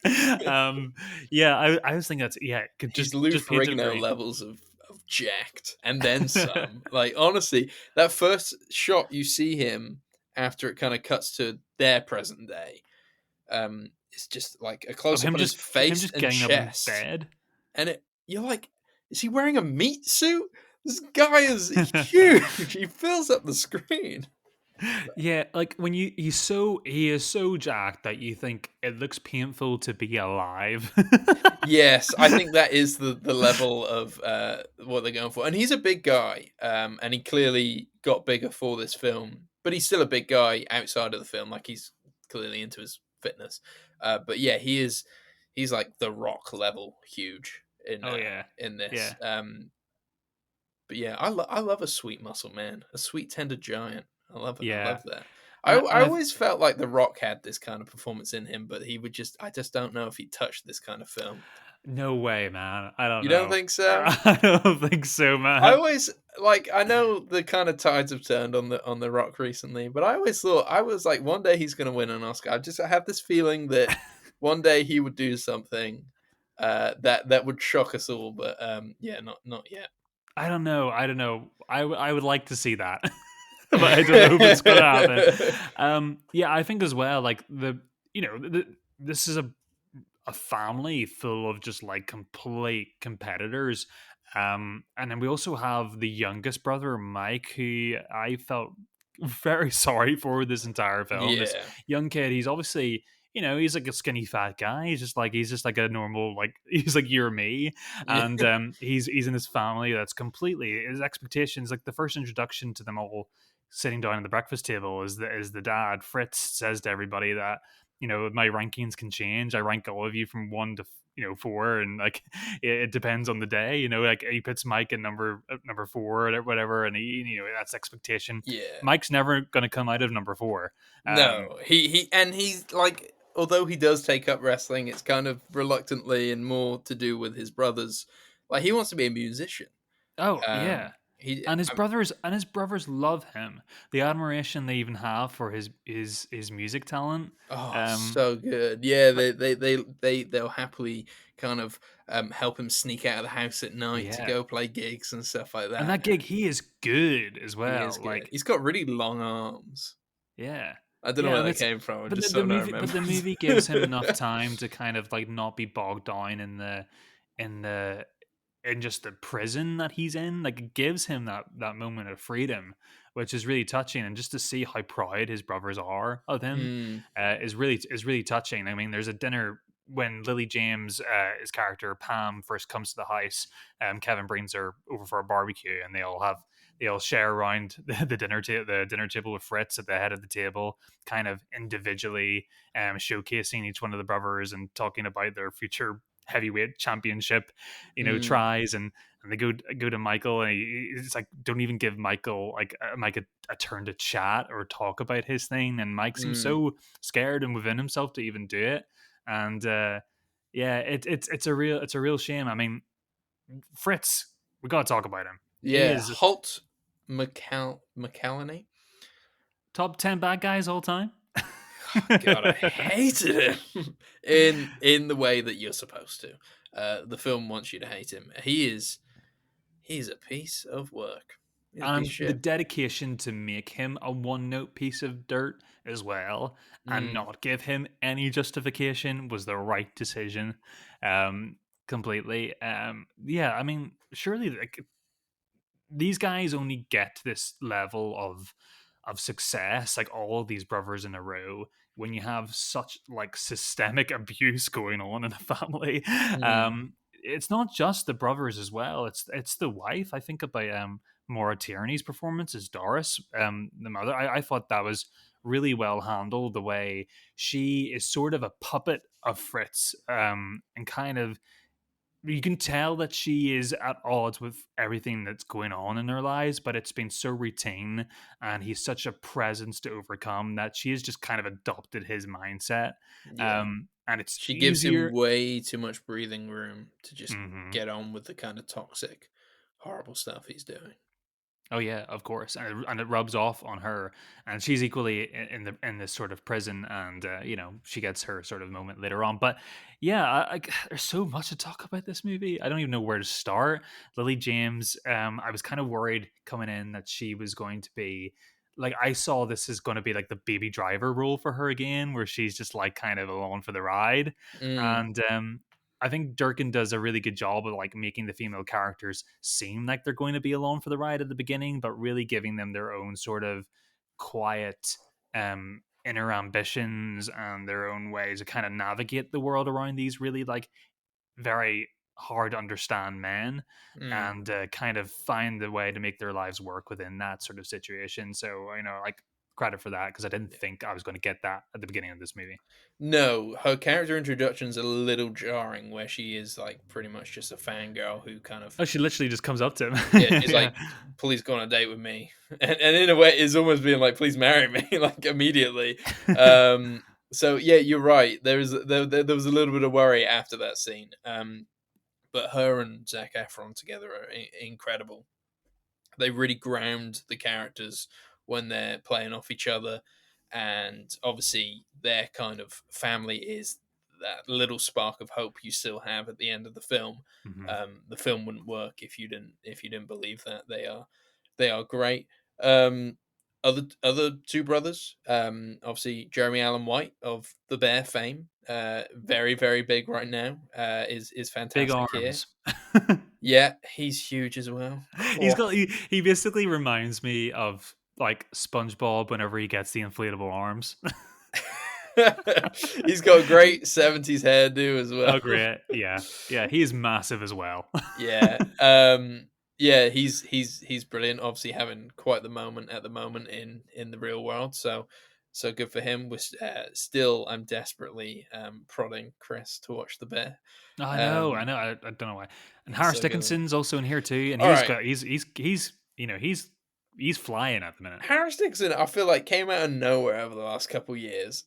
Yeah, I was thinking that's could He's Lou just paints it Ferrigno very. levels of jacked, and then some. Like, honestly, that first shot you see him after it kinda cuts to their present day, it's just, like, a Of close-up on his him face just and getting up in chest, bed. and you're like, "Is he wearing a meat suit? This guy is huge, he fills up the screen." Yeah, like when he is so jacked that you think it looks painful to be alive. Yes, I think that is the level of, what they're going for, and he's a big guy, and he clearly got bigger for this film, but he's still a big guy outside of the film, like, he's clearly into his fitness, but yeah, he's like The Rock level huge Oh yeah, in this, yeah, but yeah, I love a sweet muscle man, a sweet tender giant. I yeah. love that. I And I always felt like The Rock had this kind of performance in him, but he would just I just don't know if he touched this kind of film. no way, man. I don't You don't know. think so? I don't think so, I man. always like I know the kind of tides have turned on the Rock recently, but I always thought I was like one day he's going to win an Oscar. I have this feeling that one day he would do something that would shock us all, but yeah, not yet. I don't know. I don't know. I would like to see that, but I don't know if it's gonna happen. Yeah, I think as well. Like this is a family full of just like complete competitors. And then we also have the youngest brother, Mike, who I felt very sorry for this entire film. This Yeah. young kid, he's obviously, he's like a skinny fat guy. He's just like a normal, like he's like you or me. Yeah. And he's in his family that's completely his expectations, like the first introduction to them all sitting down at the breakfast table is the dad. Fritz says to everybody that my rankings can change. I rank all of you from one to 4, and like it depends on the day. Like he puts Mike in number 4 or whatever, and that's expectation. Yeah. Mike's never going to come out of number 4. No, he's like, although he does take up wrestling, it's kind of reluctantly and more to do with his brothers. Like he wants to be a musician. Oh yeah. He, And his brothers love him. The admiration they even have for his music talent. oh, Um, so good. Yeah, like they'll happily kind of help him sneak out of the house at night to yeah, go play gigs and stuff like and that. that gig he is good as He is well. good. Like He's got really long arms. yeah. I don't know Yeah, where and that it's came from. I but just the sort of movie but remember. the movie gives him enough time to kind of like not be bogged down in the in just the prison that he's in. Like it gives him that moment of freedom, which is really touching. And just to see how proud his brothers are of him Mm, is really touching. I mean, there's a dinner when Lily James, his character Pam, first comes to the house. Kevin brings her over for a barbecue, and they all share around the dinner table with Fritz at the head of the table, kind of individually showcasing each one of the brothers and talking about their future heavyweight championship, mm, tries. And they go to Michael, and it's like don't even give Michael like Mike a turn to chat or talk about his thing, and Mike seems mm. so scared and within himself to even do it. And yeah, it's a real shame. I mean, Fritz, we gotta talk about him. He Yeah, is Holt McCallany. top 10 bad guys all time. God, I hated him in the way that you're supposed to. The film wants you to hate him. He's a piece of work. He's a piece of And the shit. dedication to make him a one note piece of dirt as well and Mm, not give him any justification was the right decision. Um, Completely. Yeah, I mean, surely like these guys only get to this level of success, like all of these brothers in a row, when you have such like systemic abuse going on in a family. mm, It's not just the brothers as well, it's the wife. I think about Maura Tierney's performance as Doris, the mother. I thought that was really well handled, the way she is sort of a puppet of Fritz, and kind of you can tell that she is at odds with everything that's going on in their lives, but it's been so routine and he's such a presence to overcome that she has just kind of adopted his mindset. yeah. And it's She gives him easier. way too much breathing room to just Mhm. get on with the kind of toxic horrible stuff he's doing. Oh yeah, of course, and it rubs off on her, and she's equally in this sort of prison, and she gets her sort of moment later on. But yeah, there's so much to talk about this movie. I don't even know where to start. Lily James, I was kind of worried coming in that she was going to be like, I saw this as going to be like the Baby Driver role for her again, where she's just like kind of along for the ride, Mm, and I think Durkin does a really good job of like making the female characters seem like they're going to be along for the ride at the beginning, but really giving them their own sort of quiet inner ambitions and their own ways to kind of navigate the world around these really like very hard to understand men, mm, and kind of find the way to make their lives work within that sort of situation. So, like, credit for that, because I didn't yeah. think I was going to get that at the beginning of this movie. No, her character introduction's a little jarring, where she is like pretty much just a fangirl who kind of Oh, she literally just comes up to yeah, him. she's Yeah. like, "Please go on a date with me," and in a way, it's almost being like, "Please marry me," like immediately. So yeah, you're right. There was a little bit of worry after that scene. But her and Zac Efron together are incredible. They really ground the characters when they're playing off each other, and obviously their kind of family is that little spark of hope you still have at the end of the film. Mhm. The film wouldn't work if you didn't believe that. They are great. Um, other two brothers, obviously Jeremy Allen White of the Bear fame, very very big right now, is Big fantastic here. arms. Yeah, he's huge as well. He's Cool. got he basically reminds me of like SpongeBob whenever he gets the inflatable arms. He's got a great 70s hairdo as Oh, well. great. Yeah. Yeah, he is massive as well. Yeah. Yeah, he's brilliant. Obviously having quite the moment at the moment in the real world. So good for him. Still I'm desperately prodding Chris to watch The Bear. I know, I Um know. I don't know why. And he's Harris so good. Dickinson's also in here too, and All he's right. got he's flying at the minute. Harris Dixon, I feel like came out of nowhere over the last couple years.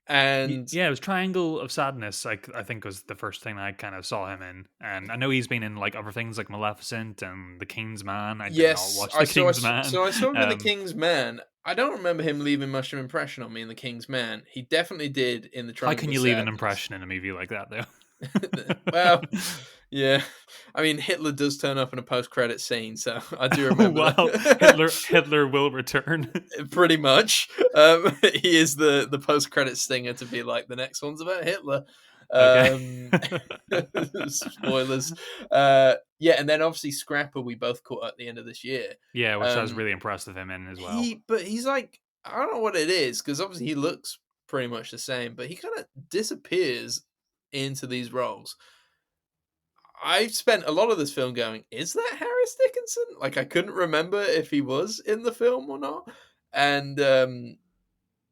And Yeah, it was Triangle of Sadness. Like, I think was the first thing I kind of saw him in, and I know he's been in like other things like Maleficent and The King's Man. I did not yes, watch The King's Man. I saw him in The Um, King's Man. I don't remember him leaving much of an impression on me in The King's Man. He definitely did in The how Triangle can of you leave an Sadness. impression in a movie like that, though? Well, yeah. I mean, Hitler does turn up in a post-credit scene, so I do Oh remember wow, that. Hitler will return. Pretty much. He is the post-credit stinger to be like, the next one's about Hitler. Okay. Um, spoilers. Yeah, and then obviously Scrapper we both caught at the end of this year. Yeah, which I was Um, really impressed with him in as well. he's like, I don't know what it is, because obviously he looks pretty much the same, but he kind of disappears into these roles. I've spent a lot of this film going, is that Harris Dickinson? Like, I couldn't remember if he was in the film or not. And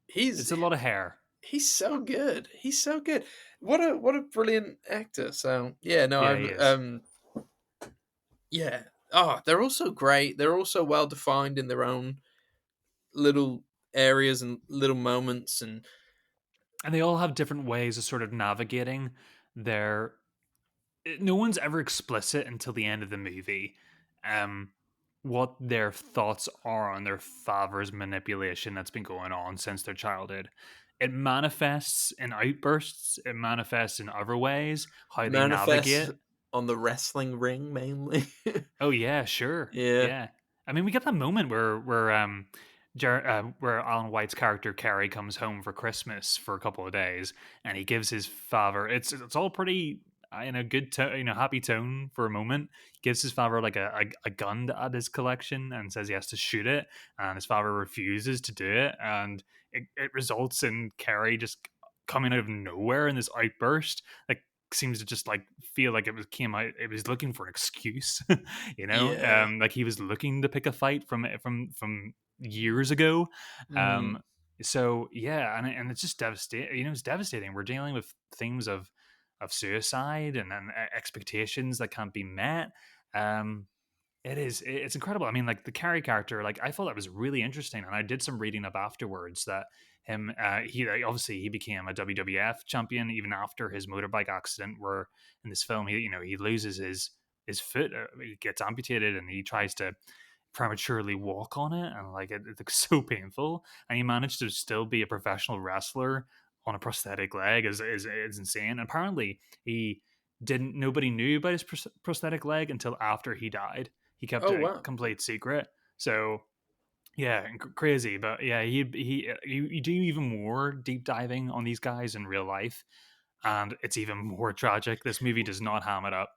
he's It's a lot of hair. he's so good. He's so good. What a brilliant actor. So yeah, no, Yeah, he is. yeah. Oh, they're also great. They're also well defined in their own little areas and little moments. And And they all have different ways of sort of navigating their. No one's ever explicit until the end of the movie, um, what their thoughts are on their father's manipulation that's been going on since their childhood. It manifests in outbursts. It manifests in other ways. How they manifests navigate. on the wrestling ring mainly. Oh yeah, sure. Yeah. Yeah. I mean, we get that moment where Alan White's character Carrie comes home for Christmas for a couple of days, and he gives his father. It's all pretty in a good happy tone for a moment. Gives his father like a gun to add his collection and says he has to shoot it, and his father refuses to do it, and it results in Carrie just coming out of nowhere in this outburst. Like, seems to just like feel like it was looking for an excuse. Yeah. Like he was looking to pick a fight from years ago. Mm. um so yeah, and it's just devastating. It's devastating. We're dealing with themes of suicide and expectations that can't be met. um it's incredible. I mean, like the Carrie character, like I thought that was really interesting, and I did some reading up afterwards that he obviously he became a WWF champion even after his motorbike accident. Where in this film, he loses his his foot gets amputated, and he tries to prematurely walk on it, and like it looks so painful, and he managed to still be a professional wrestler on a prosthetic leg is insane. Apparently he didn't nobody knew about his prosthetic leg until after he died. He kept Oh it a wow. complete secret. So yeah, crazy. But yeah, you do even more deep diving on these guys in real life, and it's even more tragic. This movie does not ham it up.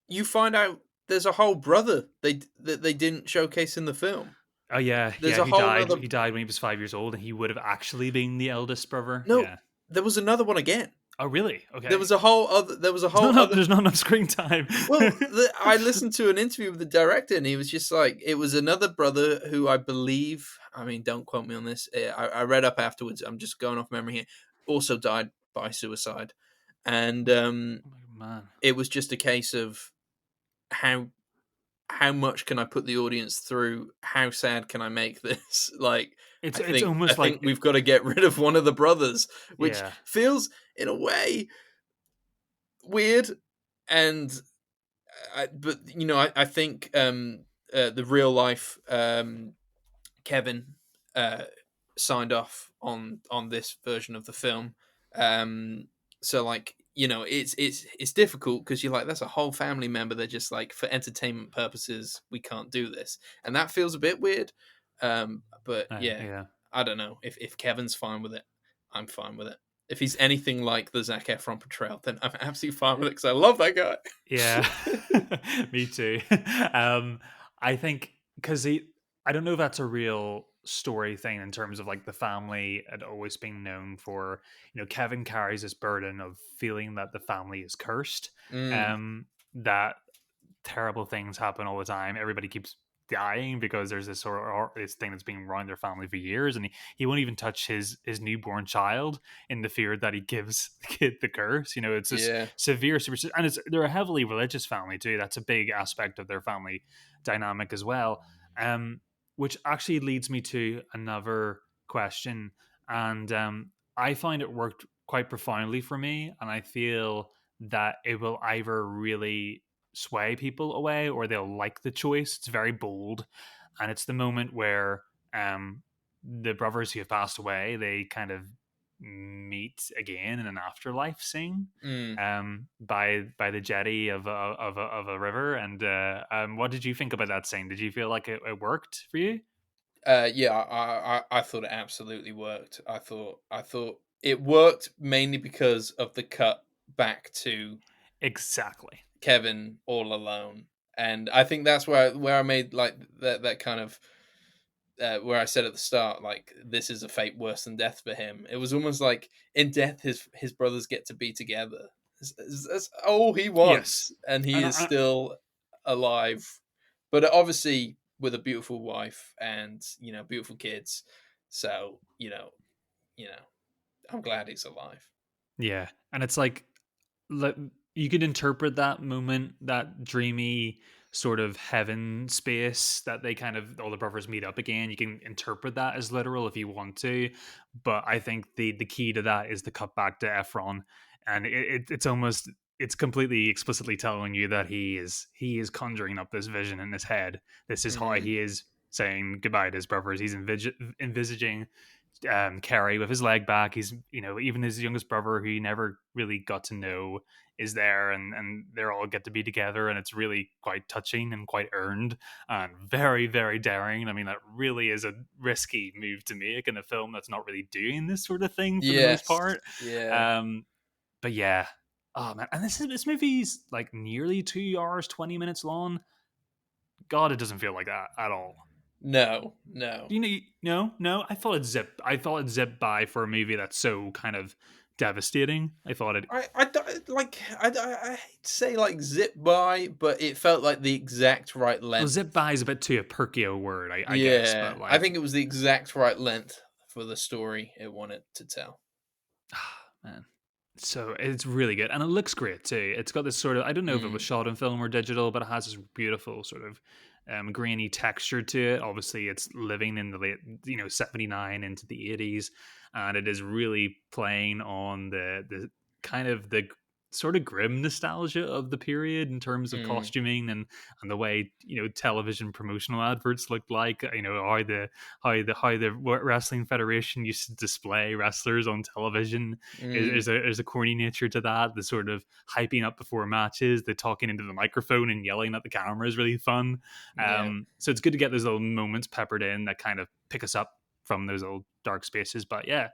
You find out there's a whole brother that they didn't showcase in the film. Oh yeah, There's yeah. a He whole died. nother. He died when he was 5 years old, and he would have actually been the eldest brother. No, Yeah. there was another one again. Oh really? There Okay. was a whole other. There was a There's whole not enough, other. there's not enough screen time. Well, I listened to an interview with the director, and he was just like, it was another brother who I believe. I mean, don't quote me on this. I read up afterwards. I'm just going off memory here. Also died by suicide, and Oh, man, it was just a case of how how much can I put the audience through? How sad can I make this? Like, it's I almost think like we've got to get rid of one of the brothers, which yeah, feels in a way weird. And but I think the real life Kevin uh, signed off on this version of the film. Um, so like it's difficult because you're like that's a whole family member. They're just like for entertainment purposes we can't do this, and that feels a bit weird. But yeah, yeah, I don't know if Kevin's fine with it. I'm fine with it. If he's anything like the Zac Efron portrayal, then I'm absolutely fine with it because I love that guy. yeah. Me too. I think because he, I don't know if that's a real story thing in terms of like the family had always been known for, Kevin carries this burden of feeling that the family is cursed. Mm, That terrible things happen all the time. Everybody keeps dying because there's this sort of this thing that's been around their family for years, and he won't even touch his newborn child in the fear that he gives the kid the curse. It's this yeah. severe superstition, and they're a heavily religious family too. That's a big aspect of their family dynamic as well. Um, which actually leads me to another question, and I find it worked quite profoundly for me, and I feel that it will either really sway people away or they'll like the choice. It's very bold. And it's the moment where the brothers who have passed away, they kind of meet again in an afterlife scene Mm. by the jetty of a river. And what did you think about that scene? Did you feel like it worked for you? Yeah, I thought it absolutely worked. I thought it worked mainly because of the cut back to Exactly. Kevin all alone, and I think that's where I made like that kind of where I said at the start like this is a fate worse than death for him. It was almost like in death his brothers get to be together. That's all he Yes. wants, and he And is still alive, but obviously with a beautiful wife and beautiful kids. So I'm glad he's alive. yeah. And it's like le- you could interpret that moment, that dreamy sort of heaven space that they kind of all the brothers meet up again. You can interpret that as literal if you want to, but I think the key to that is the cut back to Efron, and it's almost it's completely explicitly telling you that he is conjuring up this vision in his head. This is how Mm, he is saying goodbye to his brothers. He's envisaging Carrie with his leg back. He's, even his youngest brother, who he never really got to know, is there, and they're all get to be together, and it's really quite touching and quite earned and very, very daring. I mean, that really is a risky move to make in a film that's not really doing this sort of thing for the most yes. part. Yeah. Um, but yeah, oh man, and this movie's like nearly 2 hours 20 minutes long. God, it doesn't feel like that at all. No. No. No. I thought it zipped by for a movie that's so kind of devastating. I thought it. I don't like I hate to say like zip by, but it felt like the exact right Well, length. zip by is a bit too a perky a word, I guess. Yeah, But I like, think it was the exact right length for the story it wanted to tell. man, so it's really good, and it looks great too. It's got this sort of, I don't know if it was Mm, shot in film or digital, but it has this beautiful sort of grainy texture to it. Obviously, it's living in the late 79 into the 80s, and it is really playing on the kind of the sort of grim nostalgia of the period in terms of Mm, costuming and the way television promotional adverts looked like. How the Wrestling Federation used to display wrestlers on television mm, is a corny nature to that. The sort of hyping up before matches, the talking into the microphone and yelling at the camera is really fun. yeah, So it's good to get those little moments peppered in that kind of pick us up from those old dark spaces. But yeah,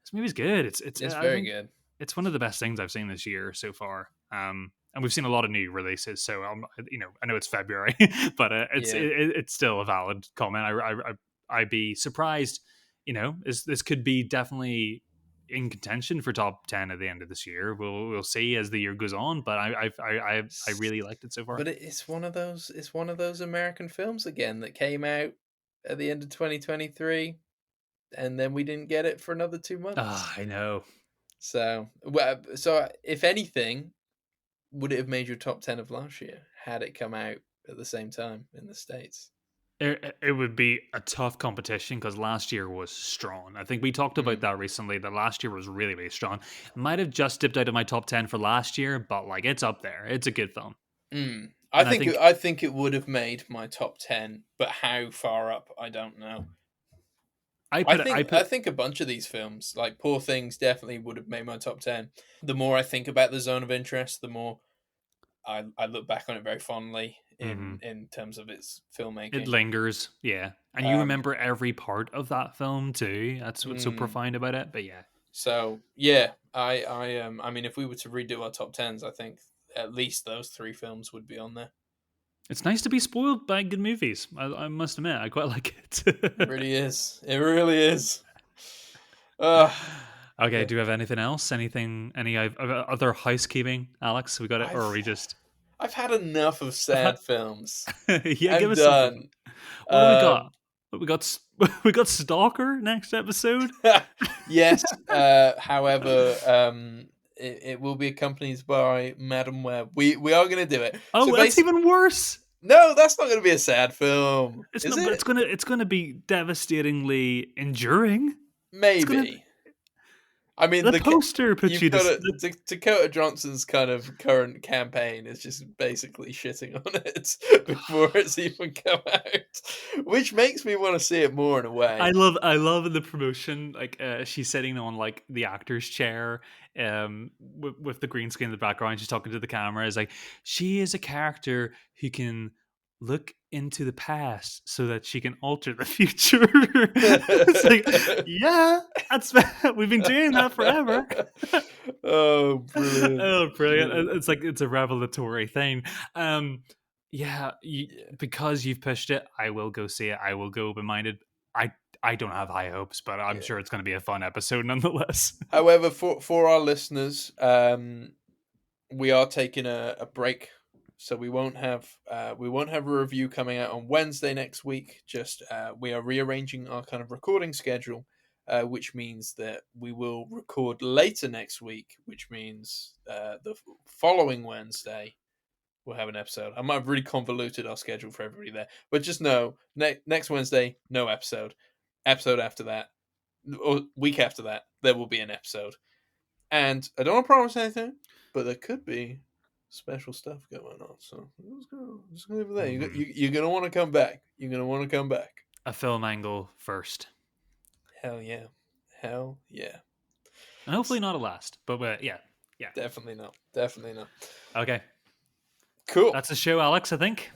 this movie's good. It's it's I very think good. it's one of the best things I've seen this year so far. And we've seen a lot of new releases, so I know it's February, but Yeah. it's still a valid comment. I'd be surprised. This could be definitely in contention for top 10 at the end of this year. We'll see as the year goes on, but I really liked it so far. But it's one of those American films again that came out at the end of 2023, and then we didn't get it for another 2 months. Ah, I know. So, well, so if anything, would it have made your top 10 of last year had it come out at the same time in the States? It would be a tough competition because last year was strong. I think we talked about Mm, that recently. That last year was really, really strong. Might have just dipped out of my top 10 for last year, but like it's up there. It's a good film, mm. and I think I think it would have made my top 10, but how far up, I don't know. I I put think a bunch of these films, like Poor Things, definitely would have made my top 10. The more I think about the Zone of Interest, the more I look back on it very fondly mhm. in terms of its It filmmaking. lingers, yeah, and you Um, remember every part of that film too. That's what's so mm, profound about it. But yeah, so yeah, I mean, if we were to redo our top tens, I think at least those three films would be on there. it's nice to be spoiled by good movies. I must admit, I quite like It it. really is. It really is. Uh, Okay, but do you have anything else? Any other housekeeping, Alex? We got it, or are I've we just? I've had enough of I've had, sad films. yeah, give I'm us something. done. What do we got? Um, We got we got Stalker next episode. yes. However, it will be accompanied by Madam Web. We are going to do it. So Oh, that's basically, even worse. no, that's not going to be a sad film, It's is not, but it? it's gonna be devastatingly enduring. It's gonna Maybe. I mean, the poster puts you've you to got Dakota Johnson's kind of current campaign is just basically shitting on it before it's even come out, which makes me want to see it more in a way. I love in the promotion like she's sitting on like the actor's chair with the green screen in the background. She's talking to the camera. It's like she is a character who can look into the past so that she can alter the future. It's like, yeah, that's we've been doing that forever. Oh, brilliant! Oh, brilliant. Brilliant. It's like it's a revelatory thing. Yeah, Yeah, because you've pushed it, I will go see it. I will go open minded. I I don't have high hopes, but I'm yeah. sure it's going to be a fun episode nonetheless. However, for our listeners, we are taking a break, so we won't have a review coming out on Wednesday next week. Just we are rearranging our kind of recording schedule, which means that we will record later next week, which means the following Wednesday we'll have an episode. I might have really convoluted our schedule for everybody there, but just know next Wednesday no episode. Episode after that, or week after that, there will be an episode. And I don't want to promise anything, but there could be special stuff going on. So just gonna leave it there. Mhm. You're gonna want to come back. You're gonna want to come back. A film angle first, Hell yeah, hell yeah. and hopefully not a last. But yeah, yeah. Definitely not. Definitely not. Okay, Cool. that's the show, Alex. I think.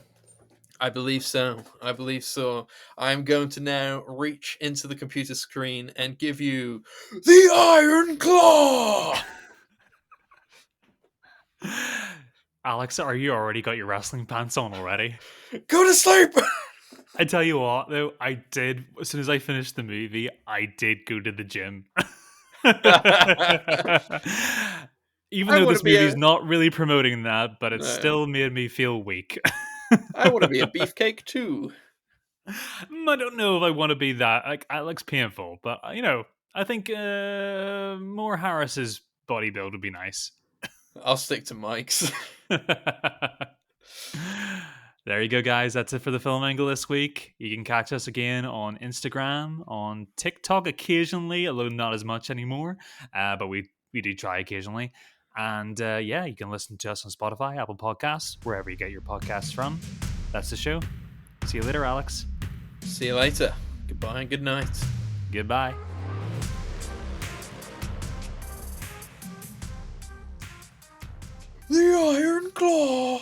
I believe so. I believe so. I'm going to now reach into the computer screen and give you the Iron Claw. Alex, are you already got your wrestling pants on already? Go to sleep. I tell you what, though, I did as soon as I finished the movie, I did go to the gym. Even I though want to this be movie's a not really promoting that, but it no. still made me feel weak. I want to be a beefcake too. I don't know if I want to be that. Like, it looks painful, but I think more Harris's body build would be nice. I'll stick to Mike's. There you go, guys. That's it for the film angle this week. You can catch us again on Instagram, on TikTok occasionally, although not as much anymore. But we do try occasionally. And yeah, you can listen to us on Spotify, Apple Podcasts, wherever you get your podcasts from. That's the show. See you later, Alex. See you later. Goodbye and good night. Goodbye. The Iron Claw.